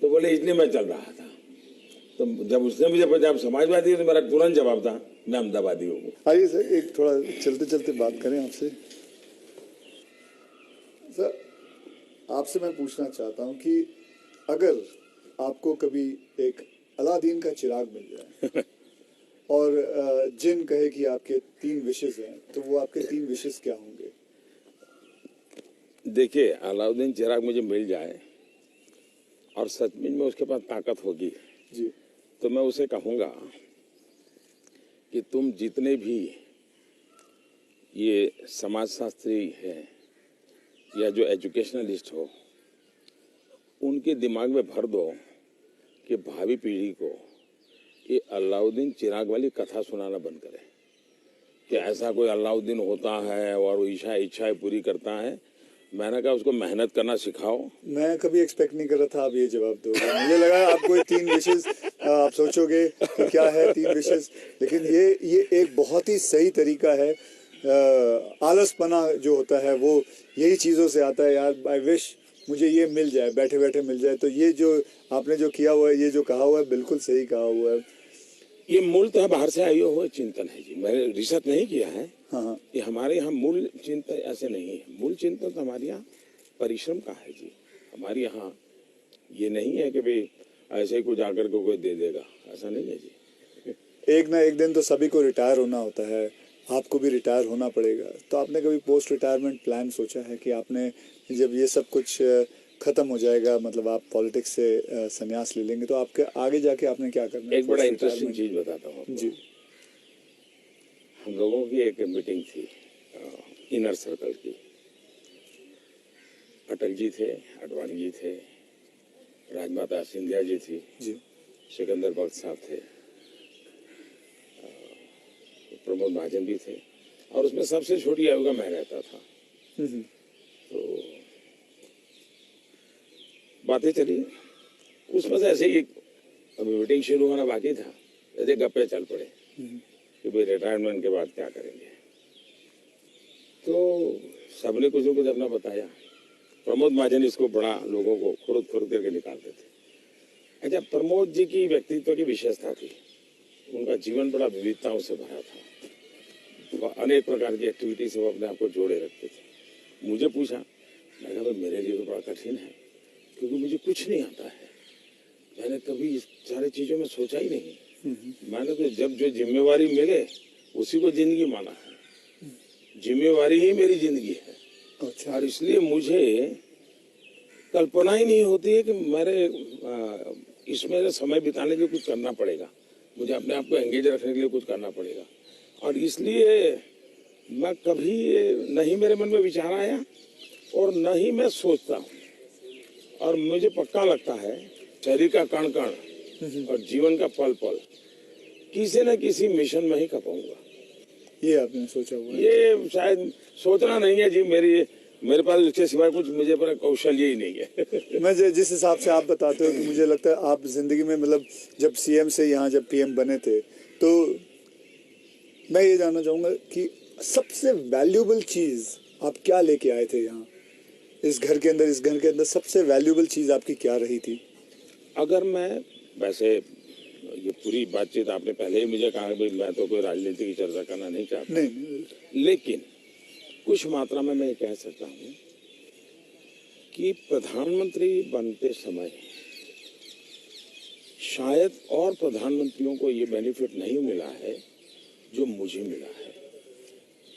तो बोले इसलिए मैं चल रहा था। तो जब उसने मुझे पूछा आप समाजवादी है, तो मेरा तुरंत जवाब था मैं अहमदाबादी हूँ। आइए सर, एक थोड़ा चलते चलते बात करें आपसे। सर, आपसे मैं पूछना चाहता हूँ कि अगर आपको कभी एक अलादीन का चिराग मिल जाए और जिन कहे कि आपके 3 विशेष हैं, तो वो आपके 3 विशेष क्या होंगे? देखिए, अलाउद्दीन चिराग मुझे मिल जाए और सचमुच में उसके पास ताकत होगी जी। तो मैं उसे कहूँगा कि तुम जितने भी ये समाजशास्त्री हैं या जो एजुकेशनलिस्ट हो, उनके दिमाग में भर दो कि भावी पीढ़ी को ये अलाउद्दीन चिराग वाली कथा सुनाना बंद करें कि ऐसा कोई अलाउद्दीन होता है और वो इच्छाएं पूरी करता है। मैंने कहा उसको मेहनत करना सिखाओ। मैं कभी एक्सपेक्ट नहीं कर रहा था आप ये जवाब दोगे। मुझे लगा आपको 3 विशेष आप सोचोगे कि क्या है 3 विशेष, लेकिन ये एक बहुत ही सही तरीका है। आलसपना जो होता है वो यही चीज़ों से आता है। यार आई विश मुझे ये मिल जाए, बैठे बैठे मिल जाए। तो ये जो आपने जो किया हुआ है, ये जो कहा हुआ है, बिल्कुल सही कहा हुआ है। ये मूल तो बाहर से आए हुए चिंतन है जी, मैंने रिसर्च नहीं किया है। हाँ। ये हमारे यहाँ मूल चिंतन ऐसे नहीं है। मूल चिंतन तो हमारे यहाँ परिश्रम का है जी। हमारे यहाँ ये नहीं है कि भाई ऐसे ही कुछ आकर के कोई दे देगा, ऐसा नहीं है जी। एक ना एक दिन तो सभी को रिटायर होना होता है, आपको भी रिटायर होना पड़ेगा। तो आपने कभी पोस्ट रिटायरमेंट प्लान सोचा है कि आपने जब ये सब कुछ खत्म हो जाएगा, मतलब आप पॉलिटिक्स से संन्यास ले लेंगे, तो आपके आगे जाके आपने क्या करना है? एक बड़ा इंटरेस्टिंग चीज बताता हूँ जी। हम लोगों की एक मीटिंग थी इनर सर्कल की। अटल जी थे, आडवाणी जी थे, राजमाता सिंधिया जी थी जी, सिकंदर बख्त साहब थे, प्रमोद महाजन भी थे और उसमें सबसे छोटी आयु का मैं रहता था। तो बातें चली, उसमें से ऐसे ही अभी मीटिंग शुरू होना बाकी था, ऐसे गप्पे चल पड़े कि भाई रिटायरमेंट के बाद क्या करेंगे। तो सबने कुछ न कुछ अपना बताया। प्रमोद महाजन इसको बड़ा लोगों को खुद करके निकालते थे। अच्छा, प्रमोद जी की व्यक्तित्व की विशेषता थी, उनका जीवन बड़ा विविधताओं से भरा था। अनेक प्रकार की एक्टिविटी से वो अपने आप को जोड़े रखते थे। मुझे पूछा, मैं कहा मेरे लिए तो बड़ा कठिन है क्योंकि मुझे कुछ नहीं आता है। मैंने कभी इस सारी चीजों में सोचा ही नहीं। मैंने तो जब जो जिम्मेवारी मिले उसी को जिंदगी माना है। जिम्मेवारी ही मेरी जिंदगी है। अच्छा। और इसलिए मुझे कल्पना ही नहीं होती है कि मेरे इसमें समय बिताने के लिए कुछ करना पड़ेगा, मुझे अपने आप को एंगेज रखने के लिए कुछ करना पड़ेगा। और इसलिए मैं कभी नहीं मेरे मन में विचार आया और न ही मैं सोचता हूँ। और मुझे पक्का लगता है शरीर का कण कण और जीवन का पल पल किसी न किसी मिशन में ही खपाऊंगा। ये आपने सोचा हुआ है? ये शायद सोचना नहीं है जी, मेरे पास इसके सिवाय कुछ मुझे पर कौशल्य ही नहीं है। मैं जिस हिसाब से आप बताते हो कि मुझे लगता है आप जिंदगी में, मतलब जब सीएम से यहाँ जब पीएम बने थे, तो मैं ये जानना चाहूंगा कि सबसे वैल्यूएबल चीज आप क्या लेके आए थे यहाँ इस घर के अंदर? इस घर के अंदर सबसे वैल्यूएबल चीज आपकी क्या रही थी? अगर मैं, वैसे ये पूरी बातचीत आपने पहले ही मुझे कहा भाई मैं तो कोई राजनीति की चर्चा करना नहीं चाहता, नहीं, लेकिन कुछ मात्रा में मैं ये कह सकता हूँ कि प्रधानमंत्री बनते समय शायद और प्रधानमंत्रियों को ये बेनिफिट नहीं मिला है जो मुझे मिला है।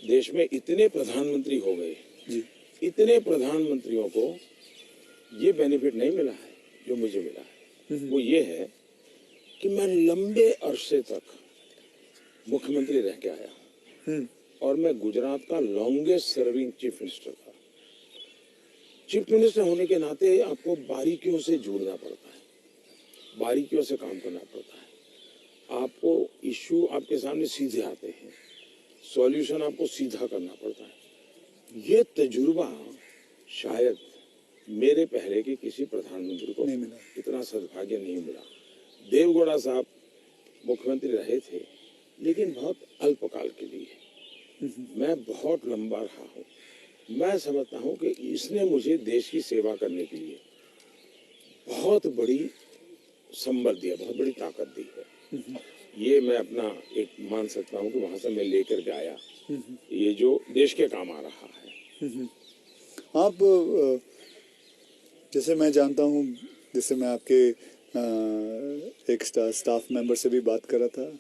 देश में इतने प्रधानमंत्री हो गए जी। इतने प्रधानमंत्रियों को ये बेनिफिट नहीं मिला है जो मुझे मिला है। वो ये है कि मैं लंबे अरसे तक मुख्यमंत्री रह के आया और मैं गुजरात का लॉन्गेस्ट सर्विंग चीफ मिनिस्टर था। चीफ मिनिस्टर होने के नाते आपको बारीकियों से जुड़ना पड़ता है, बारीकियों से काम करना पड़ता है। आपको इश्यू आपके सामने सीधे आते हैं, सॉल्यूशन आपको सीधा करना पड़ता है। ये तजुर्बा शायद मेरे पहले के किसी प्रधानमंत्री को नहीं मिला। इतना सद्भाग्य नहीं मिला। देवगौड़ा साहब मुख्यमंत्री रहे थे, लेकिन बहुत अल्पकाल के लिए। मैं बहुत लंबा रहा हूँ। मैं समझता हूँ कि इसने मुझे देश की सेवा करने के लिए बहुत बड़ी संबल दिया, बहुत बड़ी ताकत दी है। ये मैं अपना एक मान सकता हूँ कि वहां से मैं लेकर के आया, ये जो देश के काम आ रहा है। आप जैसे मैं जानता हूँ, जैसे मैं आपके एक स्टाफ मेंबर से भी बात कर रहा था,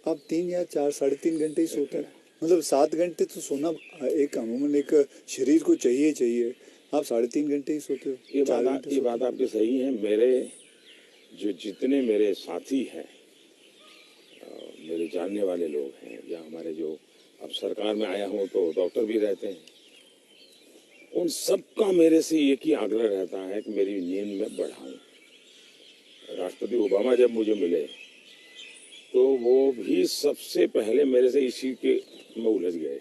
आप 3 या 4 साढ़े 3 घंटे ही सोते हैं। मतलब 7 घंटे तो सोना एक अमूमन एक शरीर को चाहिए। आप 3.5 घंटे ही सोते हो। ये बात आपकी सही है। मेरे जो जितने मेरे साथी हैं, मेरे जानने वाले लोग हैं, या हमारे जो अब सरकार में आया हूँ तो डॉक्टर भी रहते हैं, उन सबका मेरे से एक ही आग्रह रहता है कि मेरी नींद में बढ़ाऊं। राष्ट्रपति ओबामा जब मुझे मिले तो वो भी सबसे पहले मेरे से इसी के में उलझ गए।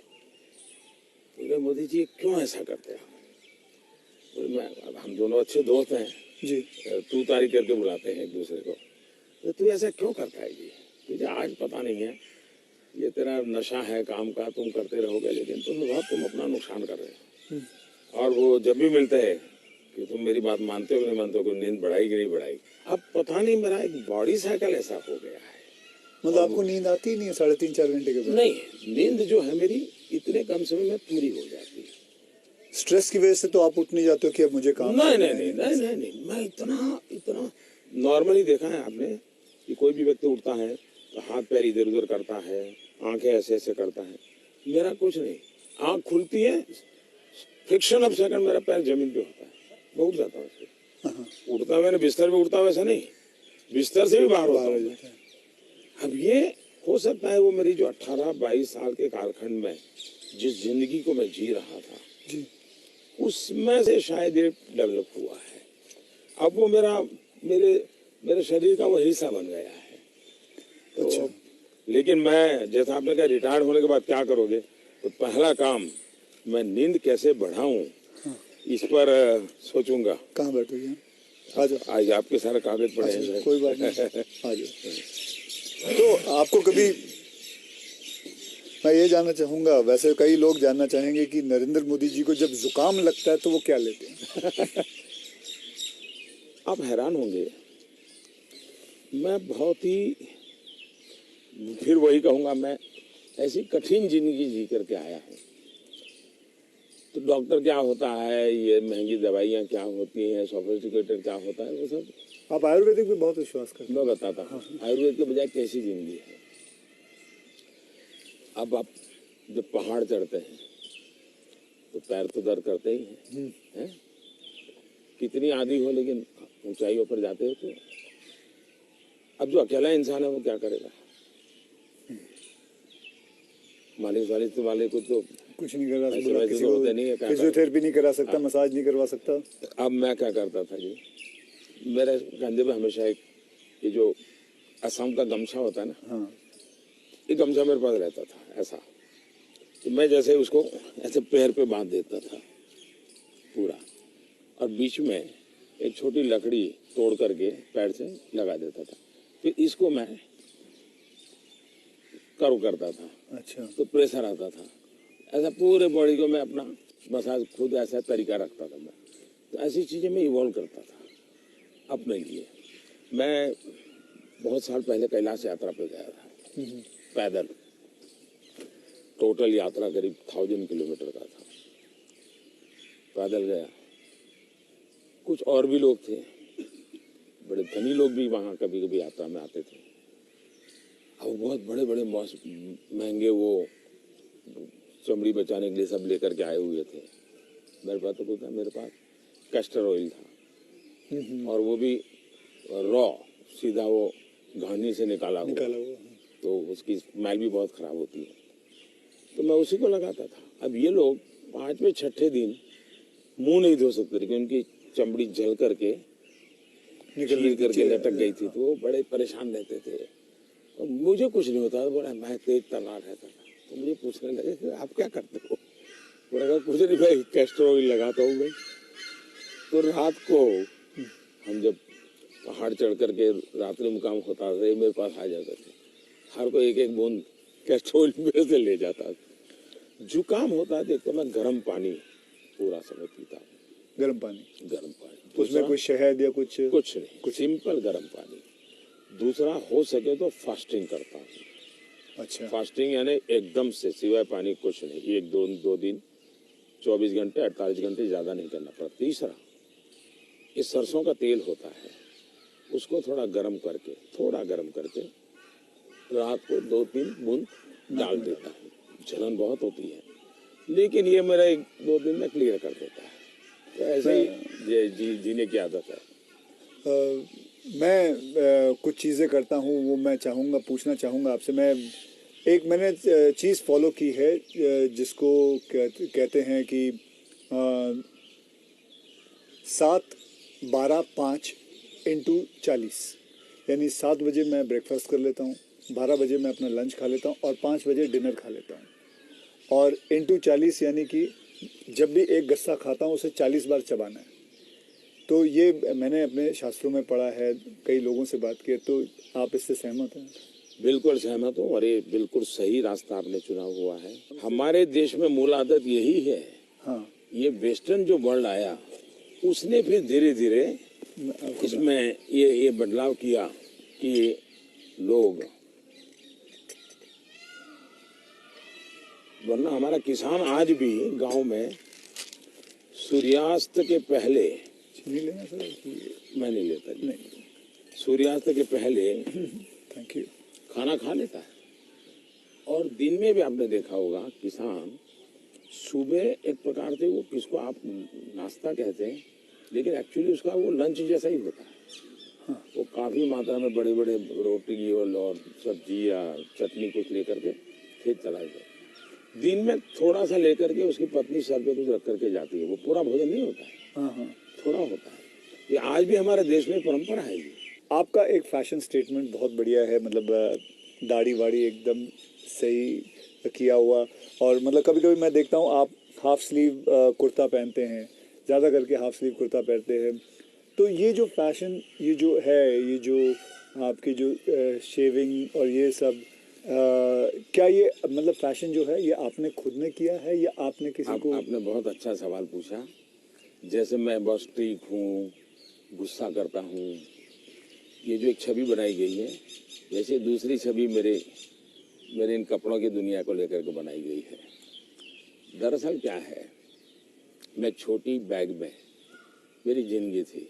बोले मोदी जी क्यों ऐसा करते हैं? बोले मैं, हम दोनों अच्छे दोस्त हैं जी, तू तारी करके बुलाते हैं एक दूसरे को, तो तू ऐसा क्यों करता है जी? तुझे आज पता नहीं है, ये तेरा नशा है काम का, तुम करते रहोगे लेकिन तुम अपना नुकसान कर रहे हो। और वो जब भी मिलते हैं कि तुम मेरी बात मानते हो नहीं मानते हो, नींद बढ़ाई कि नहीं बढ़ाई। अब पता नहीं मेरा एक बॉडी साइकिल ऐसा हो गया है। मतलब आपको नींद आती ही नहीं है 3.5-4 घंटे के बाद? नहीं, नींद जो है मेरी इतने कम समय में पूरी हो जाती है। स्ट्रेस की वजह से तो आप उठ नहीं जाते हो कि अब मुझे काम नहीं, मैं इतना नॉर्मली देखा है आपने कि कोई भी व्यक्ति उठता है तो हाथ पैर इधर उधर करता है, आंखें ऐसे ऐसे करता है। मेरा कुछ नहीं, आंख खुलती है, फ्रिक्शन ऑफ सेकंड मेरा पैर जमीन पे होता है, मैं उठ जाता हूँ। उठता मैंने बिस्तर पे उठता वैसा नहीं, बिस्तर से भी बाहर होता हूँ। अब ये हो सकता है वो मेरी जो 18-22 साल के कालखंड में जिस जिंदगी को मैं जी रहा था जी, उसमें से शायद ये डेवलप हुआ है। अब वो मेरे शरीर का वो हिस्सा बन गया है। तो अच्छा। लेकिन मैं, जैसा आपने कहा रिटायर्ड होने के बाद क्या करोगे, तो पहला काम मैं नींद कैसे बढ़ाऊं इस पर सोचूंगा। कहाँ बैठोगे? आ जाओ। आज आपके सारे कागज पड़े हैं। कोई बात नहीं, आ जाओ। तो आपको कभी, मैं ये जानना चाहूंगा, वैसे कई लोग जानना चाहेंगे कि नरेंद्र मोदी जी को जब जुकाम लगता है तो वो क्या लेते हैं? आप हैरान होंगे, मैं बहुत ही, फिर वही कहूंगा, मैं ऐसी कठिन जिंदगी जी करके आया हूँ। तो डॉक्टर क्या होता है, ये महंगी दवाइयाँ क्या होती हैं, सोफिस्टिकेटेड क्या होता है, वो सब आप आयुर्वेदिक पे बहुत विश्वास करते मैं बताता हूँ। आयुर्वेद के बजाय कैसी जिंदगी है। अब आप जब पहाड़ चढ़ते हैं तो पैर तो दर्द करते ही हैं, कितनी आदि हो लेकिन ऊंचाइयों पर जाते हो तो अब जो अकेला इंसान है वो क्या करेगा? मालिश वाले को तो कुछ नहीं करा ऐसे सकता, वैसे किसी तो को होते नहीं है, क्या फिजियोथेरेपी नहीं करा सकता, मसाज नहीं करवा सकता। अब मैं क्या करता था जी, मेरे कंधे पे हमेशा एक ये जो असम का गमछा होता है ना, हाँ, ये गमछा मेरे पास रहता था ऐसा, तो मैं जैसे उसको ऐसे पैर पे बांध देता था पूरा, और बीच में एक छोटी लकड़ी तोड़ करके पैर से लगा देता था, फिर इसको मैं कर्व करता था। अच्छा, तो प्रेशर आता था, ऐसा पूरे बॉडी को मैं अपना मसाज खुद ऐसा तरीका रखता था मैं। तो ऐसी चीज़ें मैं इवॉल्व करता था अपने लिए। मैं बहुत साल पहले कैलाश यात्रा पे गया था पैदल, टोटल यात्रा करीब 1000 किलोमीटर का था, पैदल गया। कुछ और भी लोग थे, बड़े धनी लोग भी वहाँ कभी कभी यात्रा में आते थे। अब बहुत बड़े बड़े महंगे वो चमड़ी बचाने के लिए सब लेकर के आए हुए थे। मेरे पास तो कुछ था, मेरे पास कैस्टर ऑयल था, और वो भी रॉ, सीधा वो घानी से निकाला हुआ, तो उसकी स्मेल भी बहुत खराब होती है, तो मैं उसी को लगाता था। अब ये लोग 5वें 6ठे दिन मुंह नहीं धो सकते क्योंकि उनकी चमड़ी जल करके चीर करके लटक गई थी, तो वो बड़े परेशान रहते थे। तो मुझे कुछ नहीं होता था, बड़ा मैं तेज तर्रार रहता था। तो मुझे पूछने लगे कि आप क्या करते हो? मैंने कहा कुछ नहीं भाई, कैस्टर ऑयल लगाता हूँ भाई। तो रात को हम जब पहाड़ चढ़ करके रात्रि मुकाम होता था, ये मेरे पास आ जाते थे, हर कोई एक एक बूंद कैस्ट्रोल में से ले जाता है। जुकाम होता है तो मैं गर्म पानी पूरा समय पीता हूँ। गर्म पानी, गर्म पानी, उसमें कुछ शहद या कुछ नहीं, कुछ सिंपल गर्म पानी। दूसरा, हो सके तो फास्टिंग करता हूँ। अच्छा, फास्टिंग यानी एकदम से सिवाय पानी कुछ नहीं, एक दो दिन 24 घंटे 48 घंटे, ज़्यादा नहीं करना पड़ता। तीसरा, ये सरसों का तेल होता है, उसको थोड़ा गर्म करके रात को 2-3 बूंद डाल देता हूँ। जलन बहुत होती है, लेकिन ये मेरा 1-2 दिन में क्लियर कर देता है। तो ऐसे ही जीने की आदत है। मैं कुछ चीज़ें करता हूँ, वो मैं पूछना चाहूँगा आपसे। मैंने चीज़ फॉलो की है, जिसको कहते हैं कि 7-12-5 × 40, यानी 7 बजे मैं ब्रेकफास्ट कर लेता हूँ, 12 बजे मैं अपना लंच खा लेता हूँ और 5 बजे डिनर खा लेता हूँ। और × 40 यानी कि जब भी एक गस्सा खाता हूँ उसे 40 बार चबाना है। तो ये मैंने अपने शास्त्रों में पढ़ा है, कई लोगों से बात की है, तो आप इससे सहमत हैं? बिल्कुल सहमत हूँ, और ये बिल्कुल सही रास्ता आपने चुना हुआ है। हमारे देश में मूल आदत यही है। हाँ, ये वेस्टर्न जो वर्ल्ड आया, उसने फिर धीरे धीरे इसमें ये बदलाव किया कि लोग, वरना हमारा किसान आज भी गांव में सूर्यास्त के पहले, नहीं लेना सर, मैं नहीं लेता जी, नहीं, सूर्यास्त के पहले थैंक यू, खाना खा लेता है। और दिन में भी आपने देखा होगा, किसान सुबह एक प्रकार से, वो किसको आप नाश्ता कहते हैं, लेकिन एक्चुअली उसका वो लंच जैसा ही होता है। हाँ, वो काफ़ी मात्रा में बड़े बड़े रोटी और सब्जी या चटनी कुछ लेकर के खेत चला जाता है। दिन में थोड़ा सा लेकर के उसकी पत्नी सर पे कुछ रख करके जाती है। वो पूरा भोजन नहीं होता है, हाँ, हाँ। थोड़ा होता है। ये आज भी हमारे देश में परंपरा है। ये आपका एक फैशन स्टेटमेंट बहुत बढ़िया है, मतलब दाढ़ी वाड़ी एकदम सही किया हुआ, और मतलब कभी कभी मैं देखता हूँ आप हाफ स्लीव कुर्ता पहनते हैं, ज़्यादा करके हाफ स्लीव कुर्ता पहनते हैं। तो ये जो फैशन, ये जो है, ये जो आपकी जो शेविंग और ये सब, क्या ये मतलब फैशन जो है, ये आपने खुद ने किया है या आपने किसी को? आपने बहुत अच्छा सवाल पूछा। जैसे मैं बहुत स्ट्रिक हूँ, गुस्सा करता हूँ, ये जो एक छवि बनाई गई है, वैसे दूसरी छवि मेरे इन कपड़ों की दुनिया को लेकर के बनाई गई है। दरअसल क्या है, मैं छोटी बैग में मेरी जिंदगी थी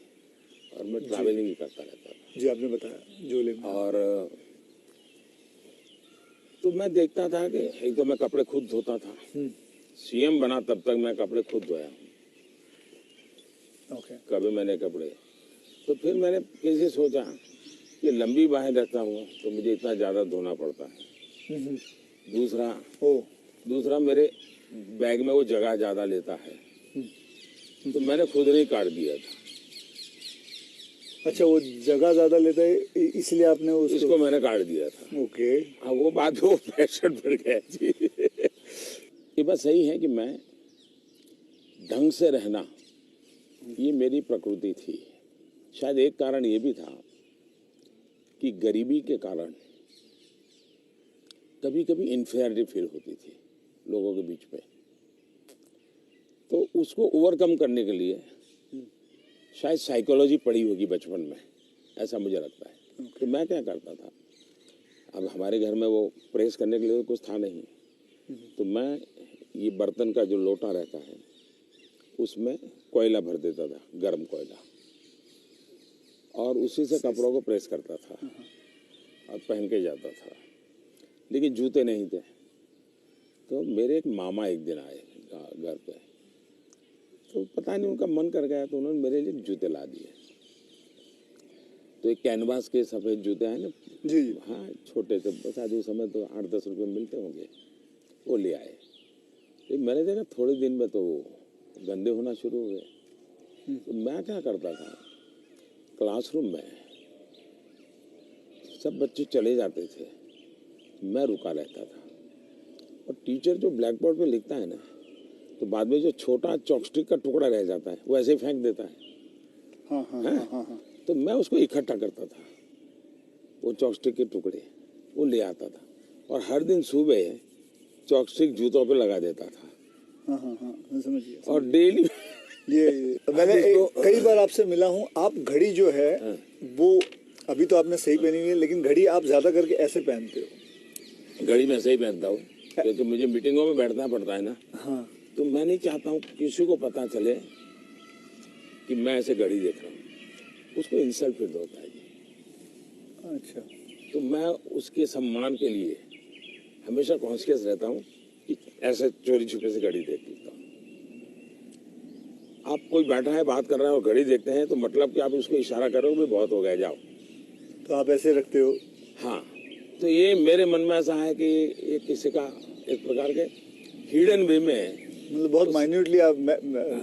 और मैं ट्रैवलिंग करता रहता था। जी, आपने बताया झोले में। और तो मैं देखता था कि एक तो मैं कपड़े खुद धोता था। सीएम बना तब तक मैं कपड़े खुद धोया हूँ। ओके, कभी मैंने कपड़े, तो फिर मैंने कैसे सोचा कि लंबी बाहें रखता हूँ तो मुझे इतना ज़्यादा धोना पड़ता है। दूसरा मेरे बैग में वो जगह ज़्यादा लेता है, तो मैंने खुद नहीं काट दिया था। अच्छा, वो जगह ज़्यादा लेता है इसलिए आपने इसको मैंने काट दिया था। ओके, हाँ, वो बात वो फैशन बढ़ गया जी। ये बात सही है कि मैं ढंग से रहना, ये मेरी प्रकृति थी। शायद एक कारण ये भी था कि गरीबी के कारण कभी कभी इन्फेरिटी फील होती थी लोगों के बीच में। तो उसको ओवरकम करने के लिए शायद साइकोलॉजी पढ़ी होगी बचपन में, ऐसा मुझे लगता है। तो मैं क्या करता था, अब हमारे घर में वो प्रेस करने के लिए कुछ था नहीं, तो मैं ये बर्तन का जो लोटा रहता है उसमें कोयला भर देता था, गर्म कोयला, और उसी से कपड़ों को प्रेस करता था और पहन के जाता था। लेकिन जूते नहीं थे। तो मेरे एक मामा एक दिन आए घर पे, तो पता नहीं उनका मन कर गया, तो उन्होंने मेरे लिए जूते ला दिए। तो एक कैनवास के सफ़ेद जूते हैं ना जी, हाँ, छोटे से, शायद उस समय तो 8-10 रुपये मिलते होंगे, वो ले आए। तो मैंने देखा थोड़े दिन में तो वो गंदे होना शुरू हो गए। तो मैं क्या करता था, क्लासरूम में सब बच्चे चले जाते थे, मैं रुका रहता था, और टीचर जो ब्लैक बोर्ड पे लिखता है ना, तो बाद में जो छोटा चॉपस्टिक का टुकड़ा रह जाता है वो ऐसे ही फेंक देता है। हाँ, हाँ, हाँ, हाँ, हाँ। तो मैं उसको इकट्ठा करता था, वो चॉपस्टिक के टुकड़े, वो ले आता था और हर दिन सुबह चॉकस्टिक जूतों पे लगा देता था। हाँ, मैं समझ गया। और डेली ये मैंने कई बार आपसे मिला हूँ। आप घड़ी जो है वो अभी तो आपने सही पहनी हुई है, लेकिन घड़ी आप ज्यादा करके ऐसे पहनते हो। घड़ी मैं ऐसे ही पहनता हूँ क्योंकि मुझे मीटिंगों में बैठना पड़ता है ना। हाँ, तो मैं नहीं चाहता हूँ किसी को पता चले कि मैं ऐसे घड़ी देख रहा हूँ, उसको इंसल्ट फील होता है जी। अच्छा। तो मैं उसके सम्मान के लिए हमेशा कॉन्शियस रहता हूँ कि ऐसे चोरी छुपे से घड़ी देख लेता हूँ। आप कोई बैठा है बात कर रहा है और घड़ी देखते हैं तो मतलब कि आप उसको इशारा करोगे बहुत हो गया जाओ। तो आप ऐसे रखते हो। हाँ, तो ये मेरे मन में ऐसा है कि ये किसी का एक प्रकार के हिडन वे में, मतलब बहुत माइन्यूटली आप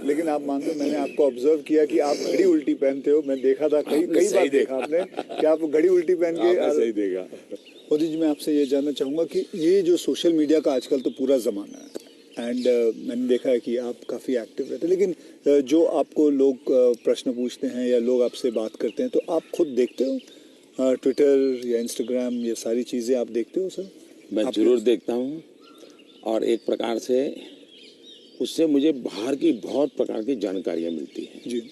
लेकिन आप मानते हो, मैंने आपको ऑब्जर्व किया कि आप घड़ी उल्टी पहनते हो। मैं देखा था कई बार देखा आपने कि आप घड़ी उल्टी पहन के। सही देगा। मोदी जी, मैं आपसे ये जानना चाहूँगा कि ये जो सोशल मीडिया का आजकल तो पूरा ज़माना है एंड मैंने देखा है कि आप काफ़ी एक्टिव रहते हैं, लेकिन जो आपको लोग प्रश्न पूछते हैं या लोग आपसे बात करते हैं तो आप खुद देखते हो ट्विटर या इंस्टाग्राम, ये सारी चीज़ें आप देखते हो सर? मैं जरूर देखता हूँ और एक प्रकार से उससे मुझे बाहर की बहुत प्रकार की जानकारियाँ मिलती हैं जी।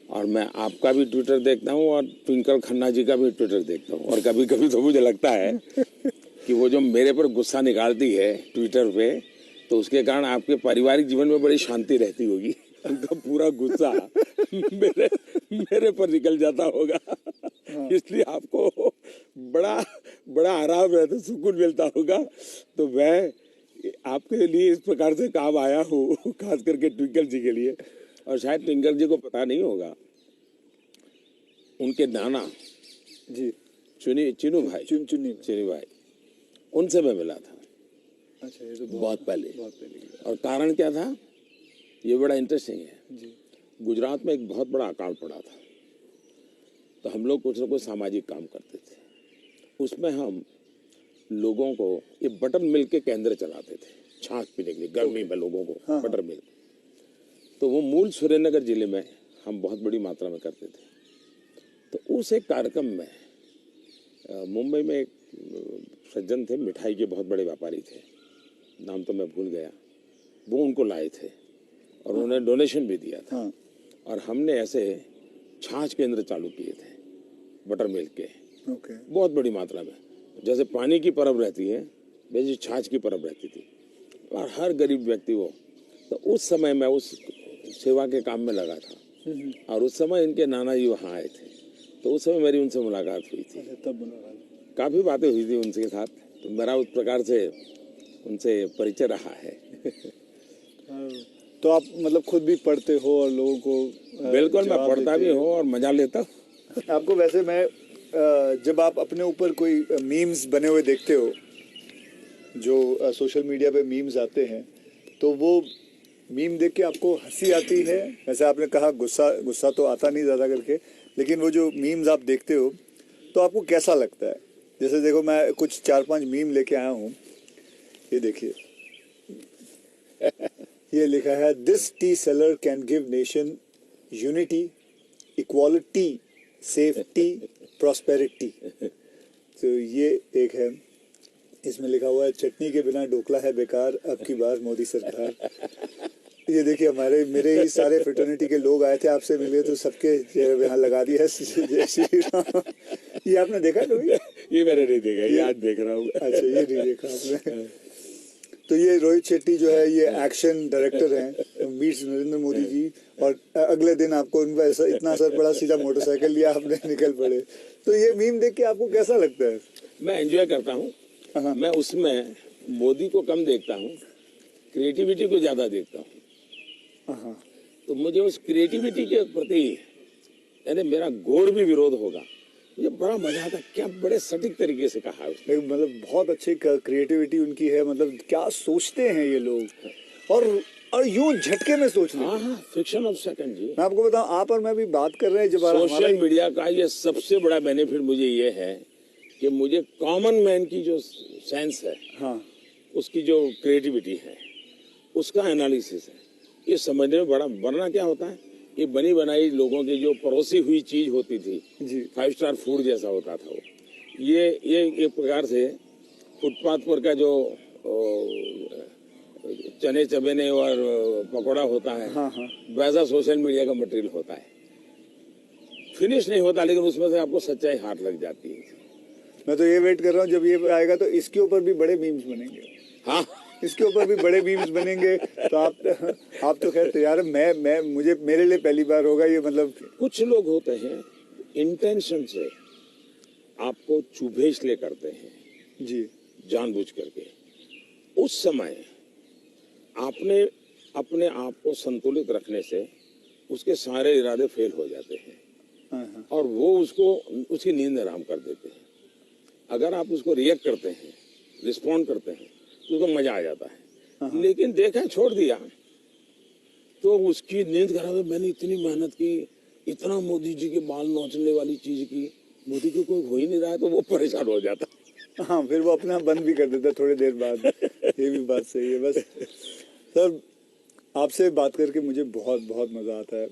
और मैं आपका भी ट्विटर देखता हूँ और ट्विंकल खन्ना जी का भी ट्विटर देखता हूँ। और कभी कभी तो मुझे लगता है कि वो जो मेरे पर गुस्सा निकालती है ट्विटर पे, तो उसके कारण आपके पारिवारिक जीवन में बड़ी शांति रहती होगी। उनका पूरा गुस्सा मेरे पर निकल जाता होगा। इसलिए आपको बड़ा आराम रहता, सुकून मिलता होगा। तो मैं आपके लिए इस प्रकार से काम आया हूँ, खास करके ट्विंकल जी के लिए। और शायद ट्विंकल जी को पता नहीं होगा, उनके नाना जी, चिनू भाई, उनसे मैं मिला था। अच्छा, ये तो बहुत पहले। की और कारण क्या था, ये बड़ा इंटरेस्टिंग है जी। गुजरात में एक बहुत बड़ा अकाल पड़ा था, तो हम लोग कुछ न कुछ सामाजिक काम करते थे। उसमें हम लोगों को ये बटर मिल्क के केंद्र चलाते थे, छाछ पीने के लिए गर्मी में लोगों को बटर मिल्क। तो वो मूल सुरेंद्रनगर जिले में हम बहुत बड़ी मात्रा में करते थे। तो उस एक कार्यक्रम में मुंबई में एक सज्जन थे, मिठाई के बहुत बड़े व्यापारी थे, नाम तो मैं भूल गया, वो उनको लाए थे और उन्होंने डोनेशन भी दिया था। और हमने ऐसे छाछ केंद्र चालू किए थे बटर मिल्क के, बहुत बड़ी मात्रा में। जैसे पानी की परब रहती है वैसे छाछ की परब रहती थी और हर गरीब व्यक्ति वो। तो उस समय मैं उस सेवा के काम में लगा था और उस समय इनके नाना जी वहाँ आए थे, तो उस समय मेरी उनसे मुलाकात हुई थी। तब काफ़ी बातें हुई थी उनके साथ, तो मेरा उस प्रकार से उनसे परिचय रहा है। तो आप मतलब खुद भी पढ़ते हो और लोगों को? बिल्कुल, मैं पढ़ता भी हूँ और मजा लेता हूँ। आपको वैसे मैं जब आप अपने ऊपर कोई मीम्स बने हुए देखते हो, जो सोशल मीडिया पे मीम्स आते हैं, तो वो मीम देख के आपको हंसी आती है? वैसे आपने कहा गुस्सा तो आता नहीं ज़्यादा करके, लेकिन वो जो मीम्स आप देखते हो तो आपको कैसा लगता है? जैसे देखो, मैं कुछ 4-5 मीम लेके आया हूँ, ये देखिए। ये लिखा है, this T seller can give nation unity, equality, safety, prosperity. तो ये एक है। इसमें लिखा हुआ है, चटनी के बिना ढोकला है बेकार, अब की बार मोदी सरकार। ये देखिए, मेरे ही सारे फ्रेटर्निटी के लोग आए थे आपसे मिले, तो सबके यहाँ लगा दिया जय श्री राम। ये आपने देखा कभी? ये मैंने नहीं देखा, ये आज देख रहा हूँ। अच्छा, ये नहीं देखा आपने? तो ये रोहित शेट्टी जो है, ये एक्शन डायरेक्टर हैं, मीट्स नरेंद्र मोदी जी, और अगले दिन आपको उनका इतना असर पड़ा, सीधा मोटरसाइकिल लिया आपने, निकल पड़े। तो ये मीम देख के आपको कैसा लगता है? मैं एंजॉय करता हूँ। मैं उसमें मोदी को कम देखता हूँ, क्रिएटिविटी को ज्यादा देखता हूँ। तो मुझे उस क्रिएटिविटी के प्रति, यानी मेरा घोर भी विरोध होगा, मुझे बड़ा मजा आता। क्या बड़े सटीक तरीके से कहा उसने। मतलब बहुत अच्छी क्रिएटिविटी उनकी है। मतलब क्या सोचते हैं ये लोग, और यूं झटके में सोच लेते हैं। फ्रिक्शन ऑफ सेकंड जी। मैं आपको बताऊं, आप और मैं भी बात कर रहे हैं जब सोशल मीडिया का ये सबसे बड़ा बेनिफिट मुझे ये है कि मुझे कॉमन मैन की जो सेंस है, उसकी जो क्रिएटिविटी है, उसका एनालिसिस है, ये समझने में बड़ा। वरना क्या होता है, ये बनी बनाई लोगों की जो परोसी हुई चीज होती थी, 5 स्टार फूड जैसा होता था वो, ये एक प्रकार से फुटपाथ पर का जो चने चबेने और पकौड़ा होता है, हाँ हाँ वैसा सोशल मीडिया का मटेरियल होता है। फिनिश नहीं होता, लेकिन उसमें से आपको सच्चाई हाथ लग जाती है। मैं तो ये वेट कर रहा हूँ जब ये आएगा तो इसके ऊपर भी बड़े मीम्स बनेंगे। हाँ, इसके ऊपर भी बड़े मीम्स बनेंगे। तो आप तो खैर तैयार है। मैं मुझे मेरे लिए पहली बार होगा ये, मतलब कुछ लोग होते हैं इंटेंशन से आपको चुभेचले करते हैं जी जानबूझ करके। उस समय आपने अपने आप को संतुलित रखने से उसके सारे इरादे फेल हो जाते हैं हाँ हाँ और वो उसकी नींद हराम कर देते हैं। अगर आप उसको रिएक्ट करते हैं, रिस्पॉन्ड करते हैं, तो उसको मजा आ जाता है। लेकिन देखा छोड़ दिया तो उसकी नींद खराब है। मैंने इतनी मेहनत की, इतना मोदी जी के बाल नोचने वाली चीज की, मोदी को कोई हो ही नहीं रहा है, तो वो परेशान हो जाता। हाँ, फिर वो अपना बंद भी कर देता थोड़ी देर बाद। ये भी बात सही है। बस सर, आपसे बात करके मुझे बहुत बहुत मज़ा आता है।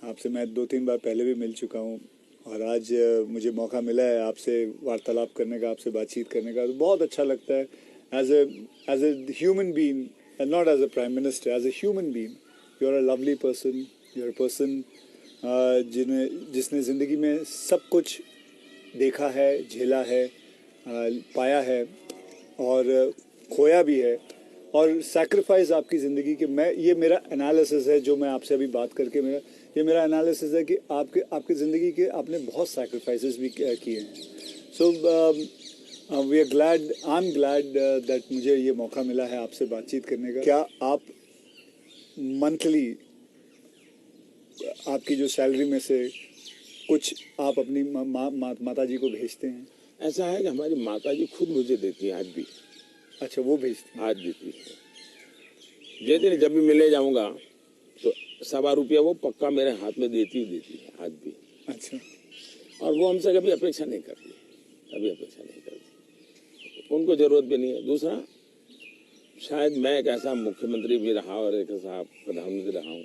आपसे मैं 2-3 बार पहले भी मिल चुका हूँ और आज मुझे मौका मिला है आपसे वार्तालाप करने का, आपसे बातचीत करने का, तो बहुत अच्छा लगता है। As a human being, not as a prime minister, as a human being, you are a lovely person. You are a person जिसने ज़िंदगी में सब कुछ देखा है, झेला है, पाया है और खोया भी है, और सैक्रिफाइस आपकी ज़िंदगी के, मैं ये मेरा एनालिसिस है जो मैं आपसे अभी बात करके मेरा एनालिसिस है कि आपकी ज़िंदगी के आपने बहुत सैक्रिफाइसेस भी किए हैं। So we are glad, I am glad that मुझे ये मौका मिला है आपसे बातचीत करने का। क्या आप मंथली आपकी जो सैलरी में से कुछ आप अपनी माता जी को भेजते हैं? ऐसा है कि हमारी माता जी खुद मुझे देती है आज भी। अच्छा, वो भेजती हैं? आज देती है। जिस दिन जब भी मिलने जाऊंगा तो ₹1.25 वो पक्का मेरे हाथ में देती है आज भी। अच्छा, और वो हमसे कभी अपेक्षा नहीं करती, कभी अपेक्षा नहीं करती, उनको जरूरत भी नहीं है। दूसरा, शायद मैं एक ऐसा मुख्यमंत्री भी रहा और एक ऐसा प्रधानमंत्री रहा हूँ,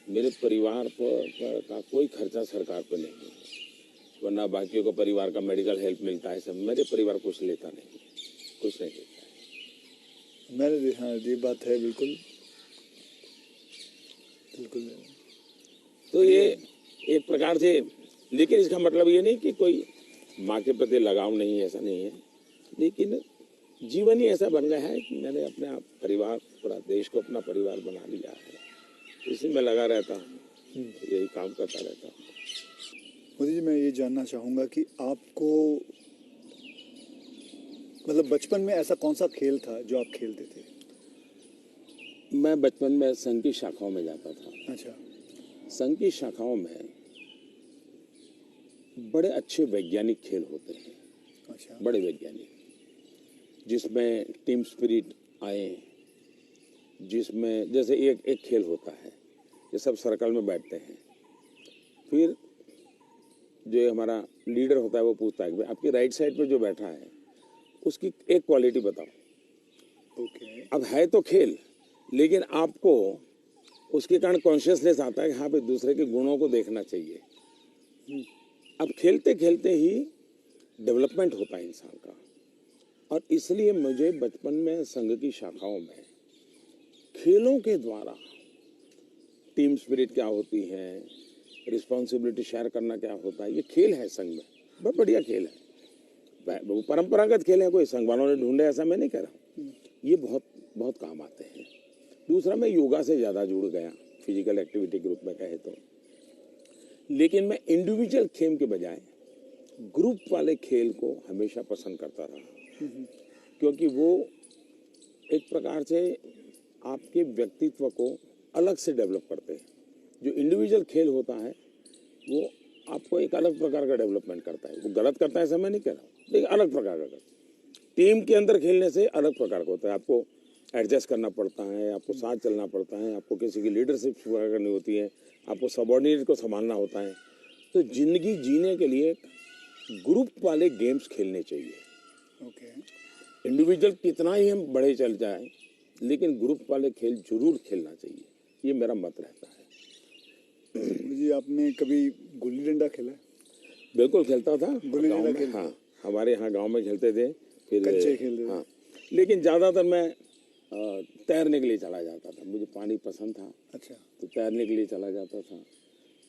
मेरे परिवार पर का कोई खर्चा सरकार पर नहीं है, वरना बाकियों को परिवार का मेडिकल हेल्प मिलता है सब, मेरे परिवार कुछ लेता नहीं, कुछ नहीं लेता है। मैंने, हाँ ये बात है, बिल्कुल बिल्कुल। तो ये एक प्रकार से, लेकिन इसका मतलब ये नहीं कि कोई माँ के प्रति लगाव नहीं है, ऐसा नहीं है, लेकिन जीवन ही ऐसा बन गया है कि मैंने अपने आप परिवार, पूरा देश को अपना परिवार बना लिया है, इसी में लगा रहता हूँ, यही काम करता रहता हूँ। मोदी जी, मैं ये जानना चाहूँगा कि आपको, मतलब बचपन में ऐसा कौन सा खेल था जो आप खेलते थे? मैं बचपन में संघ की शाखाओं में जाता था। अच्छा, संघ की शाखाओं में बड़े अच्छे वैज्ञानिक खेल होते हैं, अच्छा, बड़े वैज्ञानिक, जिसमें टीम स्पिरिट आए, जिसमें जैसे एक खेल होता है, ये सब सर्कल में बैठते हैं, फिर जो हमारा लीडर होता है वो पूछता है कि आपकी राइट साइड पे जो बैठा है उसकी एक क्वालिटी बताओ। ओके, अब है तो खेल, लेकिन आपको उसके कारण कॉन्शियसनेस आता है कि हाँ भाई दूसरे के गुणों को देखना चाहिए। अब खेलते खेलते ही डेवलपमेंट होता है इंसान का, और इसलिए मुझे बचपन में संघ की शाखाओं में खेलों के द्वारा टीम स्पिरिट क्या होती है, रिस्पॉन्सिबिलिटी शेयर करना क्या होता है, ये खेल है संघ में, बहुत बढ़िया खेल है, वो परंपरागत खेल है, कोई संघ वालों ने ढूंढे ऐसा मैं नहीं कह रहा, ये बहुत बहुत काम आते हैं। दूसरा, मैं योगा से ज़्यादा जुड़ गया, फिजिकल एक्टिविटी ग्रुप में कहे तो, लेकिन मैं इंडिविजुअल खेल के बजाय ग्रुप वाले खेल को हमेशा पसंद करता रहा, क्योंकि वो एक प्रकार से आपके व्यक्तित्व को अलग से डेवलप करते हैं। जो इंडिविजुअल खेल होता है वो आपको एक अलग प्रकार का डेवलपमेंट करता है, वो गलत करता है ऐसा मैं नहीं कह रहा, लेकिन अलग प्रकार का करता है। टीम के अंदर खेलने से अलग प्रकार का होता है, आपको एडजस्ट करना पड़ता है, आपको साथ चलना पड़ता है, आपको किसी की लीडरशिप करनी होती है, आपको सबॉर्डिनेट को संभालना होता है। तो जिंदगी जीने के लिए ग्रुप वाले गेम्स खेलने चाहिए। ओके, इंडिविजुअल कितना ही हम बड़े चल जाए, लेकिन ग्रुप वाले खेल जरूर खेलना चाहिए, ये मेरा मत रहता है। जी, आपने कभी गुल्ली डंडा खेला है? बिल्कुल खेलता था गुल्ली गाँव डंडा में, खेलते? हाँ, हमारे यहाँ गांव में खेलते थे, फिर कंचे खेलते थे। हाँ, लेकिन ज़्यादातर मैं तैरने के लिए चला जाता था, मुझे पानी पसंद था, अच्छा। तो तैरने के लिए चला जाता था।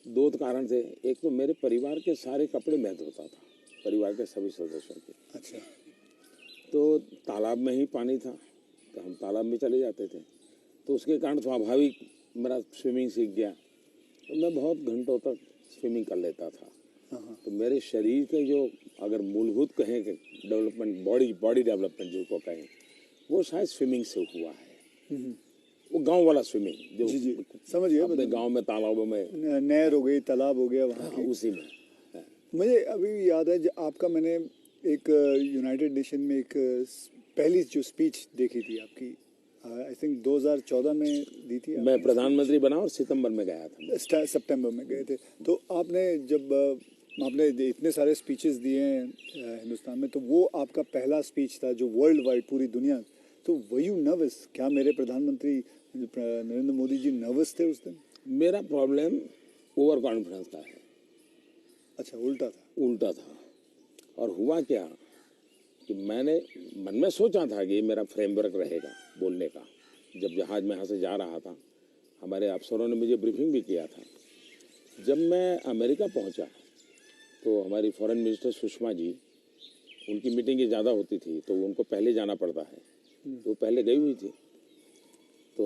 दो कारण थे, एक तो मेरे परिवार के सारे कपड़े मैं धोता था, परिवार के सभी सदस्यों के। अच्छा। तो तालाब में ही पानी था, तो हम तालाब में चले जाते थे, तो उसके कारण स्वाभाविक मेरा स्विमिंग सीख गया, तो मैं बहुत घंटों तक स्विमिंग कर लेता था। हाँ। तो मेरे शरीर के जो अगर मूलभूत कहें कि डेवलपमेंट, बॉडी डेवलपमेंट जिसको कहें, वो शायद स्विमिंग से हुआ है। वो गांव वाला स्विमिंग जो जी समझ गया। अपने गांव में तालाबों में, नहर हो गई, तालाब हो गया वहाँ हाँ, की। उसी में। मुझे अभी याद है आपका, मैंने एक यूनाइटेड नेशन में एक पहली जो स्पीच देखी थी आपकी, आई थिंक 2014 में दी थी। मैं प्रधानमंत्री बना और सितंबर में गया था। सितंबर में गए थे। तो आपने जब आपने इतने सारे स्पीचेस दिए हैं हिंदुस्तान में, तो वो आपका पहला स्पीच था जो वर्ल्ड वाइड पूरी दुनिया। तो वर यू नर्वस? क्या मेरे प्रधानमंत्री नरेंद्र मोदी जी नर्वस थे उस दिन? मेरा प्रॉब्लम ओवर कॉन्फिडेंस का है। अच्छा, उल्टा था? उल्टा था। और हुआ क्या कि मैंने मन में सोचा था कि ये मेरा फ्रेमवर्क रहेगा बोलने का। जब जहाज में यहाँ से जा रहा था, हमारे अफसरों ने मुझे ब्रीफिंग भी किया था। जब मैं अमेरिका पहुँचा तो हमारी फॉरेन मिनिस्टर सुषमा जी, उनकी मीटिंगें ज़्यादा होती थी तो उनको पहले जाना पड़ता है, तो पहले गई हुई थी। तो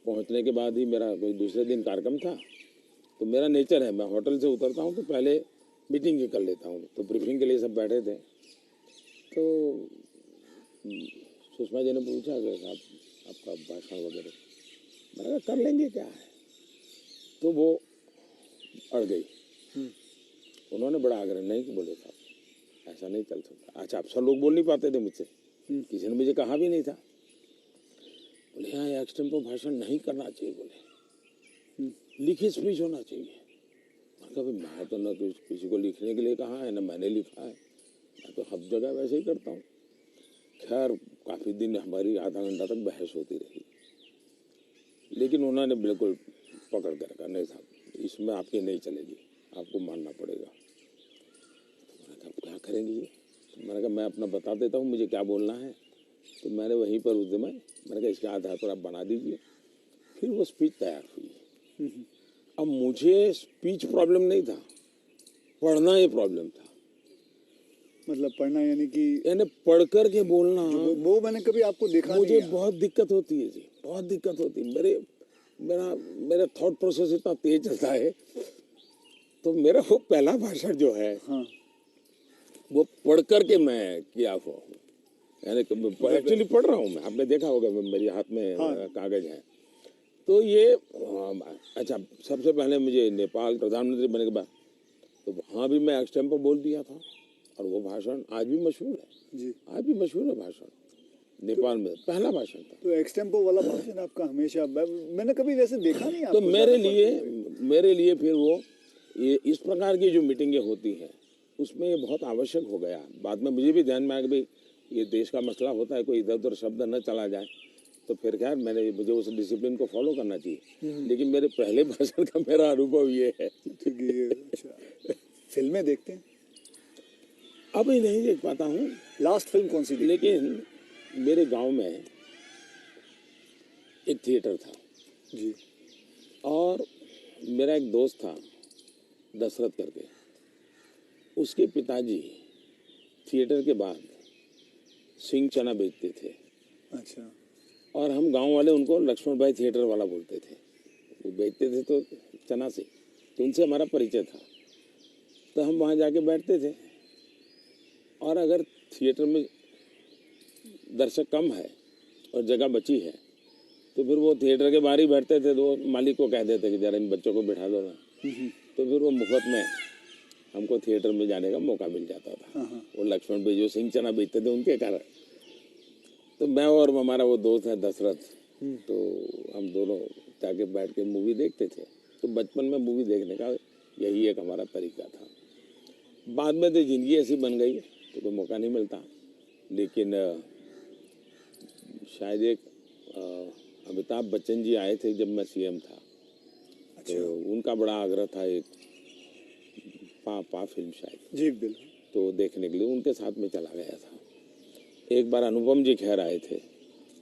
पहुँचने के बाद ही मेरा कोई दूसरे दिन कार्यक्रम था, तो मेरा नेचर है, मैं होटल से उतरता हूँ तो पहले मीटिंग कर लेता हूँ। तो ब्रीफिंग के लिए सब बैठे थे, तो सुषमा जी ने पूछा कि साहब आपका भाषण वगैरह, मैंने कहा कर लेंगे, क्या है। तो वो अड़ गई। उन्होंने बड़ा आग्रह नहीं कि बोले साहब ऐसा नहीं चल सकता। अच्छा, अफसर लोग बोल नहीं पाते थे मुझसे, किसी ने मुझे कहा भी नहीं था। बोले यहाँ एक्सटेम्पो भाषण नहीं करना चाहिए, बोले लिखित स्पीच होना चाहिए। कभी मैं तो न किसी को लिखने के लिए कहा है, न मैंने लिखा है, मैं तो हर जगह वैसे ही करता हूँ। खैर काफ़ी दिन हमारी आधा घंटा तक बहस होती रही, लेकिन उन्होंने बिल्कुल पकड़ कर कहा नहीं साहब इसमें आपकी नहीं चलेगी, आपको मानना पड़ेगा। तो मैंने कहा क्या करेंगे ये? तो मैंने कहा मैं अपना बता देता हूँ मुझे क्या बोलना है। तो मैंने वहीं पर उस दिन मैंने कहा इसके आधार पर आप बना दीजिए। फिर वो स्पीच तैयार हुई। अब मुझे स्पीच प्रॉब्लम नहीं था, पढ़ना ये प्रॉब्लम था। मतलब पढ़ना यानी कि पढ़ कर के बोलना, वो मैंने कभी आपको देखा मुझे नहीं। बहुत दिक्कत होती है जी, बहुत दिक्कत होती है। मेरा थॉट प्रोसेस इतना तेज चलता है। तो मेरा वो पहला भाषण जो है, हाँ, वो पढ़ कर के मैं किया हुआ हूँ, यानी एक्चुअली पढ़ रहा हूँ मैं। आपने देखा होगा मेरे हाथ में कागज है। तो ये अच्छा, सबसे पहले मुझे नेपाल प्रधानमंत्री बनने के बाद तो वहाँ भी मैं एक्सटेम्पो बोल दिया था, और वो भाषण आज भी मशहूर है जी। आज भी मशहूर है भाषण, नेपाल में पहला भाषण था। तो एक्सटेम्पो वाला भाषण आपका हमेशा, मैंने कभी वैसे देखा नहीं आपको। तो मेरे लिए फिर वो ये इस प्रकार की जो मीटिंगें होती हैं उसमें ये बहुत आवश्यक हो गया। बाद में मुझे भी ध्यान में आया कि भाई ये देश का मसला होता है, कोई इधर उधर शब्द न चला जाए। तो फिर खैर मुझे उस डिसिप्लिन को फॉलो करना चाहिए। लेकिन मेरे पहले भाषण का मेरा अनुभव ये है। ठीक है। अच्छा, फिल्में देखते हैं? अभी नहीं देख पाता हूँ। लास्ट फिल्म कौन सी थी? लेकिन मेरे गांव में एक थिएटर था जी, और मेरा एक दोस्त था दशरथ करके, उसके पिताजी थिएटर के बाद सिंह चना बेचते थे। अच्छा। और हम गांव वाले उनको लक्ष्मण भाई थिएटर वाला बोलते थे। वो बेचते थे तो चना से, तो उनसे हमारा परिचय था। तो हम वहाँ जाके बैठते थे, और अगर थिएटर में दर्शक कम है और जगह बची है तो फिर वो थिएटर के बाहर ही बैठते थे। तो मालिक को कह देते कि जरा इन बच्चों को बिठा दो ना। तो फिर वो मुफ्त में हमको थिएटर में जाने का मौका मिल जाता था। वो लक्ष्मण भाई जो सिंह चना बेचते थे उनके कारण। तो मैं और हमारा वो दोस्त है दशरथ, तो हम दोनों जाके बैठ के मूवी देखते थे। तो बचपन में मूवी देखने का यही एक हमारा तरीका था। बाद में तो ज़िंदगी ऐसी बन गई तो कोई मौका नहीं मिलता। लेकिन शायद एक अमिताभ बच्चन जी आए थे जब मैं सीएम था। अच्छा। तो उनका बड़ा आग्रह था एक पा फिल्म शायद। जी बिल्कुल। तो देखने के लिए उनके साथ में चला गया था। एक बार अनुपम जी खैर आए थे,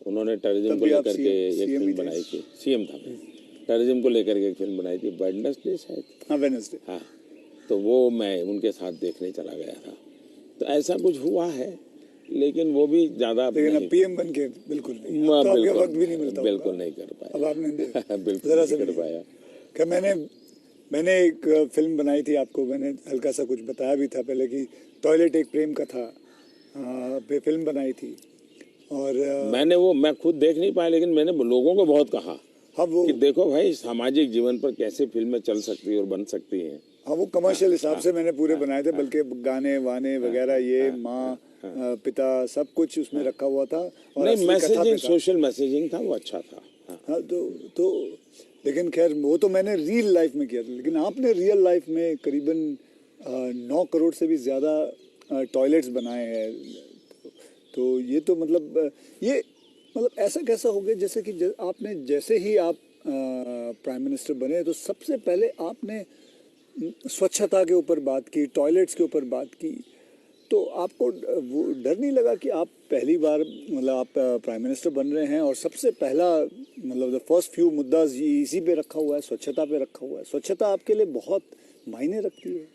उन्होंने टेररिज्म तब को भी आप लेकर के एक CM फिल्म भी थे। बनाई थी, सीएम था मैं, टेररिज्म को लेकर के एक फिल्म बनाई थी, वेडनेसडे शायद, हाँ वेडनेसडे। हाँ, तो वो मैं उनके साथ देखने चला गया था। तो ऐसा कुछ हुआ है, लेकिन वो भी ज्यादा लेकिन अब नहीं, PM बन के बिल्कुल नहीं, अब तो आपके वक्त भी नहीं मिलता बिल्कुल होगा। नहीं कर अब पाया। आपने बिल्कुल जरा नहीं सा कर भी पाया। क्या मैंने एक फिल्म बनाई थी, आपको मैंने हल्का सा कुछ बताया भी था पहले कि टॉयलेट एक प्रेम कथा पे फिल्म बनाई थी। और मैं खुद देख नहीं पाया, लेकिन मैंने लोगों को बहुत कहा हाँ वो कि देखो भाई, सामाजिक जीवन पर कैसे फिल्में चल सकती है और बन सकती हैं। हाँ वो कमर्शियल हिसाब से मैंने पूरे बनाए थे, बल्कि गाने वाने वगैरह ये माँ पिता सब कुछ उसमें रखा हुआ था, और नहीं, असली कथा पे मैसेजिंग, था। सोशल मैसेजिंग था, वो अच्छा था। हाँ। हाँ तो लेकिन खैर वो तो मैंने रियल लाइफ में किया था, लेकिन आपने रियल लाइफ में करीबन 9 करोड़ से भी ज़्यादा टॉयलेट्स बनाए हैं। तो ये तो ये ऐसा कैसा हो गया, जैसे कि आपने जैसे ही आप प्राइम मिनिस्टर बने तो सबसे पहले आपने स्वच्छता के ऊपर बात की, टॉयलेट्स के ऊपर बात की। तो आपको वो डर नहीं लगा कि आप पहली बार आप प्राइम मिनिस्टर बन रहे हैं और सबसे पहला द फर्स्ट फ्यू मुद्दा इसी पे रखा हुआ है, स्वच्छता पे रखा हुआ है? स्वच्छता आपके लिए बहुत मायने रखती है।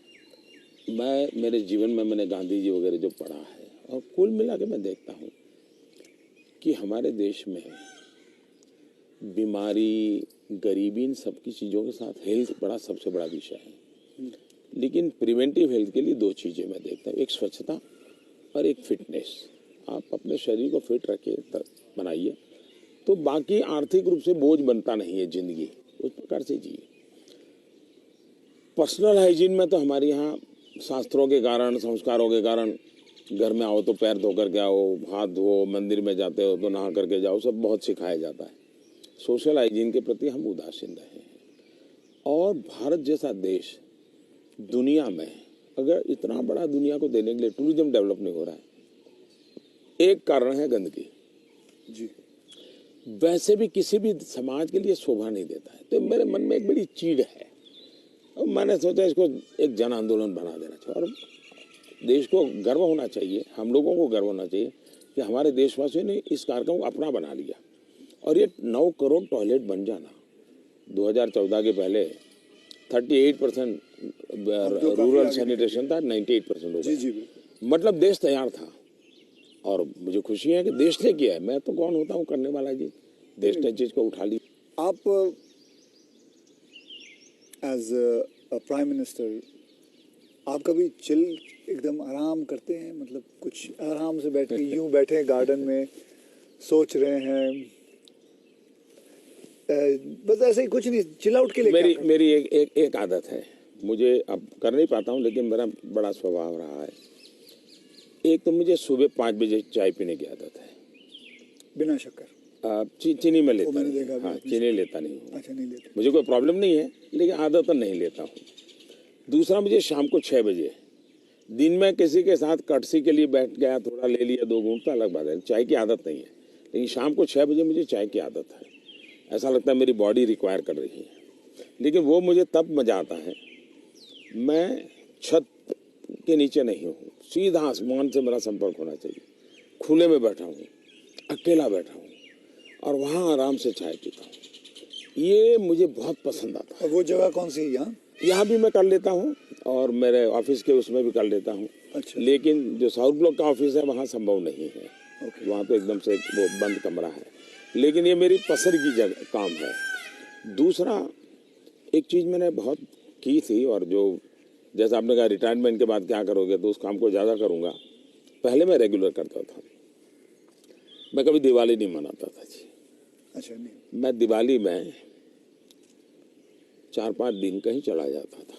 मेरे जीवन में मैंने गांधी जी वगैरह जो पढ़ा है, और कुल मिला के मैं देखता हूँ कि हमारे देश में बीमारी, गरीबी, इन सब की चीज़ों के साथ हेल्थ सबसे बड़ा विषय है। लेकिन प्रिवेंटिव हेल्थ के लिए 2 चीज़ें मैं देखता हूँ, एक स्वच्छता और एक फिटनेस। आप अपने शरीर को फिट रखिए, बनाइए, तो बाकी आर्थिक रूप से बोझ बनता नहीं है जिंदगी, उस प्रकार से जिए। पर्सनल हाइजीन में तो हमारे यहाँ शास्त्रों के कारण, संस्कारों के कारण, घर में आओ तो पैर धो करके आओ, हाथ धो, मंदिर में जाते हो तो नहा करके जाओ, सब बहुत सिखाया जाता है। सोशल हाइजीन के प्रति हम उदासीन रहे हैं। और भारत जैसा देश दुनिया में, अगर इतना बड़ा दुनिया को देने के लिए टूरिज्म डेवलप नहीं हो रहा है, एक कारण है गंदगी जी। वैसे भी किसी भी समाज के लिए शोभा नहीं देता है। तो मेरे मन में एक बड़ी चीड़ है, और मैंने सोचा इसको एक जन आंदोलन बना देना चाहिए, और देश को गर्व होना चाहिए, हम लोगों को गर्व होना चाहिए कि हमारे देशवासियों ने इस कार्यक्रम को अपना बना लिया। और ये 9 करोड़ टॉयलेट बन जाना, 2014 के पहले 38% रूरल सैनिटेशन था, 98% हो जी जी गया। मतलब देश तैयार था, और मुझे खुशी है कि देश ने किया है। मैं तो कौन होता हूँ करने वाला जी, देश ने चीज को उठा ली। आप एज अ प्राइम मिनिस्टर आप कभी चिल एकदम आराम करते हैं, कुछ आराम से बैठ के यूं बैठे हैं गार्डन में सोच रहे हैं, बस ऐसे ही कुछ नहीं, चिल आउट के लिए क्या करते हैं? मेरी एक आदत है, मुझे अब कर नहीं पाता हूँ, लेकिन मेरा बड़ा स्वभाव रहा है। एक तो मुझे सुबह 5 बजे चाय पीने की आदत है, बिना शक्कर। चीनी में लेता मैंने नहीं, देखा हाँ, चीनी लेता नहीं हूँ। अच्छा, नहीं लेते। मुझे कोई प्रॉब्लम नहीं है, लेकिन आदत नहीं लेता हूँ। दूसरा, मुझे शाम को 6 बजे, दिन में किसी के साथ कटसी के लिए बैठ गया, थोड़ा ले लिया 2 घूंट, तो अलग बात है, चाय की आदत नहीं है। लेकिन शाम को 6 बजे मुझे चाय की आदत है, ऐसा लगता है मेरी बॉडी रिक्वायर कर रही है। लेकिन वो मुझे तब मजा आता है, मैं छत के नीचे नहीं हूँ, सीधा आसमान से मेरा संपर्क होना चाहिए, खुले में बैठा हूँ, अकेला बैठा हूँ, और वहाँ आराम से चाय पीता हूँ। ये मुझे बहुत पसंद आता है। और वो जगह कौन सी है? यहाँ भी मैं कर लेता हूँ, और मेरे ऑफिस के उसमें भी कर लेता हूँ। अच्छा। लेकिन जो साउथ ब्लॉक का ऑफिस है वहाँ संभव नहीं है, वहाँ तो एकदम से वो बंद कमरा है। लेकिन ये मेरी पसंद की जगह काम है। दूसरा, एक चीज़ मैंने बहुत की थी, और जो जैसा आपने कहा रिटायरमेंट के बाद क्या करोगे, तो उस काम को ज़्यादा करूँगा। पहले मैं रेगुलर करता था, मैं कभी दिवाली नहीं मनाता था जी। अच्छा। नहीं, मैं दिवाली में 4-5 दिन कहीं चला जाता था,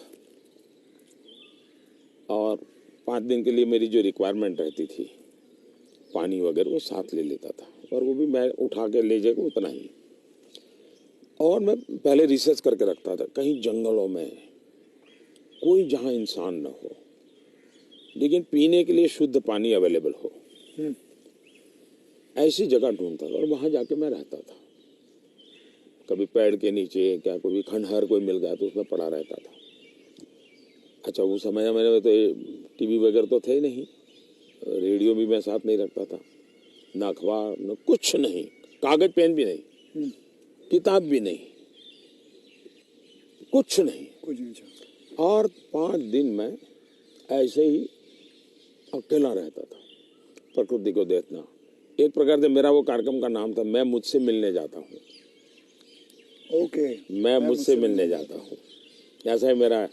और 5 दिन के लिए मेरी जो रिक्वायरमेंट रहती थी, पानी वगैरह, वो साथ ले लेता था, और वो भी मैं उठा के ले जाएगा उतना ही। और मैं पहले रिसर्च करके रखता था, कहीं जंगलों में कोई जहाँ इंसान न हो, लेकिन पीने के लिए शुद्ध पानी अवेलेबल हो, ऐसी जगह ढूंढता था, और वहाँ जाके मैं रहता था। कभी पेड़ के नीचे, क्या कोई खंडहर कोई मिल गया तो उसमें पड़ा रहता था। अच्छा उस समय मेरे तो टीवी वगैरह तो थे ही नहीं, रेडियो भी मैं साथ नहीं रखता था, ना अखबार न कुछ नहीं, कागज पेन भी नहीं, किताब भी नहीं, कुछ नहीं। और 5 दिन मैं ऐसे ही अकेला रहता था, प्रकृति को देखना। एक प्रकार से मेरा वो कार्यक्रम का नाम था मैं मुझसे मिलने जाता हूँ। ओके, मैं मुझसे मिलने जाता हूँ, ऐसा है मेरा।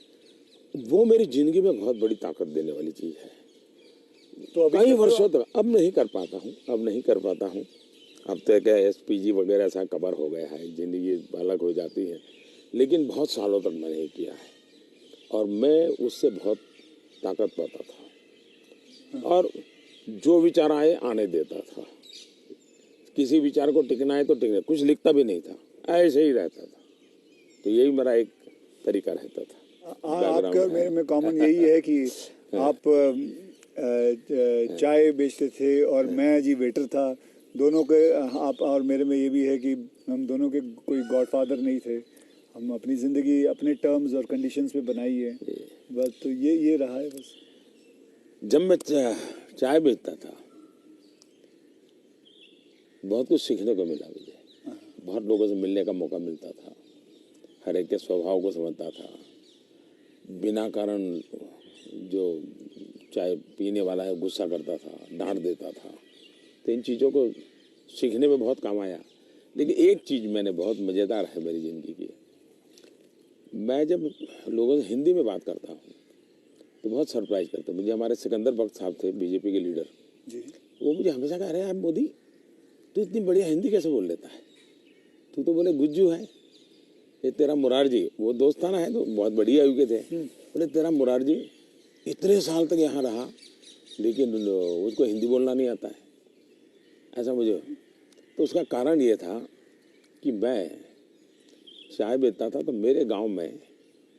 वो मेरी जिंदगी में बहुत बड़ी ताकत देने वाली चीज है। तो अभी कई वर्षों तक अब नहीं कर पाता हूँ। अब तो क्या SPG वगैरह ऐसा कवर हो गया है, जिंदगी अलग हो जाती है, लेकिन बहुत सालों तक मैंने किया है और मैं उससे बहुत ताकत पाता था। और जो विचार आए आने देता था, किसी विचार को टिकना है तो टिकना, कुछ लिखता भी नहीं था, ऐसे ही रहता था। तो यही मेरा एक तरीका रहता था। आपका और मेरे में कॉमन यही है कि आप चाय बेचते थे और मैं जी वेटर था। दोनों के आप और मेरे में ये भी है कि हम दोनों के कोई गॉडफादर नहीं थे, हम अपनी ज़िंदगी अपने टर्म्स और कंडीशंस पे बनाई है बस। तो ये रहा है बस। जब मैं चाय बेचता था बहुत कुछ सीखने को मिला मुझे, बहुत लोगों से मिलने का मौका मिलता था, हर एक के स्वभाव को समझता था। बिना कारण जो चाय पीने वाला है गुस्सा करता था, डांट देता था, तो इन चीज़ों को सीखने में बहुत काम आया। लेकिन एक चीज़ मैंने बहुत मज़ेदार है मेरी ज़िंदगी की, मैं जब लोगों से हिंदी में बात करता हूँ तो बहुत सरप्राइज करते। मुझे हमारे सिकंदर बख्त साहब थे, बीजेपी के लीडर जी, वो मुझे हमेशा कह रहे हैं मोदी तू इतनी बढ़िया हिंदी कैसे बोल लेता है, तू तो बोले गुज्जू है, ये तेरा मुरारजी, वो दोस्ताना है तो बहुत बढ़िया आयु के थे, बोले तेरा मुरारजी इतने साल तक यहाँ रहा लेकिन उसको हिंदी बोलना नहीं आता है, ऐसा मुझे। तो उसका कारण ये था कि मैं चाय बेचता था तो मेरे गांव में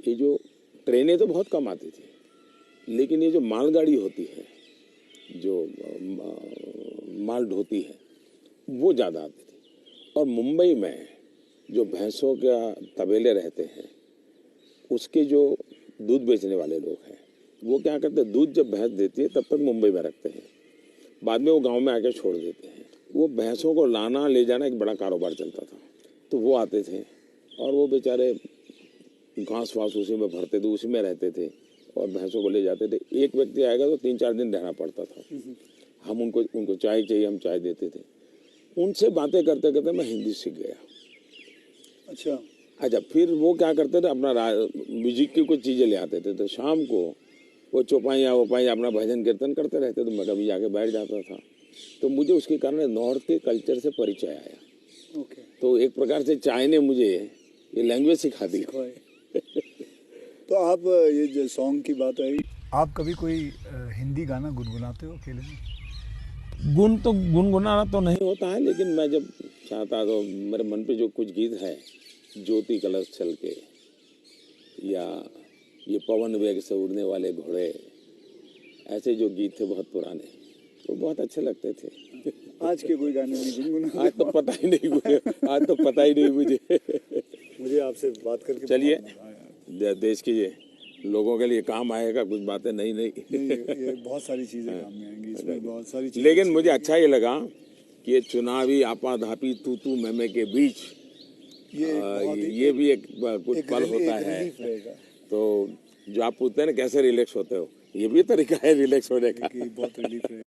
ये जो ट्रेनें तो बहुत कम आती थी, लेकिन ये जो मालगाड़ी होती है जो माल ढोती है वो ज़्यादा आती थी। और मुंबई में जो भैंसों का तबेले रहते हैं उसके जो दूध बेचने वाले लोग हैं वो क्या करते हैं, दूध जब भैंस देती है तब तक मुंबई में रखते हैं, बाद में वो गांव में आके छोड़ देते हैं। वो भैंसों को लाना ले जाना एक बड़ा कारोबार चलता था। तो वो आते थे और वो बेचारे घास वास उसी में भरते थे, उसी में रहते थे और भैंसों को ले जाते थे। एक व्यक्ति आएगा तो 3-4 दिन रहना पड़ता था। हम उनको चाय चाहिए, हम चाय देते थे। उनसे बातें करते करते मैं हिंदी सीख गया। अच्छा, फिर वो क्या करते थे, अपना म्यूजिक की कुछ चीज़ें ले आते थे, तो शाम को वो चौपाइयाँ वोपाइयाँ अपना भजन कीर्तन करते रहते, तो मैं कभी जाके बैठ जाता था। तो मुझे उसके कारण नॉर्थ के कल्चर से परिचय आया। तो एक प्रकार से चाय ने मुझे ये लैंग्वेज सिखा दी। तो आप ये जो सॉन्ग की बात आई, आप कभी कोई हिंदी गाना गुनगुनाते हो अकेले में? तो गुनगुनाना तो नहीं होता है, लेकिन मैं जब चाहता तो मेरे मन पे जो कुछ गीत है, ज्योति कलश चल के या ये पवन वेग से उड़ने वाले घोड़े, ऐसे जो गीत थे बहुत पुराने, तो बहुत अच्छे लगते थे। आज के कोई गाने नहीं गुनगुना? आज तो पता ही नहीं मुझे। मुझे आपसे बात करके चलिए, बहुत मजा आया। देश के लोगों के लिए काम आएगा कुछ बातें नहीं। ये बहुत सारी चीजें काम में आएंगी, इसमें बहुत सारी चीजें। लेकिन मुझे अच्छा ये लगा कि ये चुनावी आपाधापी तू मैं के बीच ये भी एक कुछ पल होता है। तो जो आप पूछते हैं ना कैसे रिलैक्स होते हो, ये भी तरीका है रिलैक्स होने का। बहुत रिलीफ है।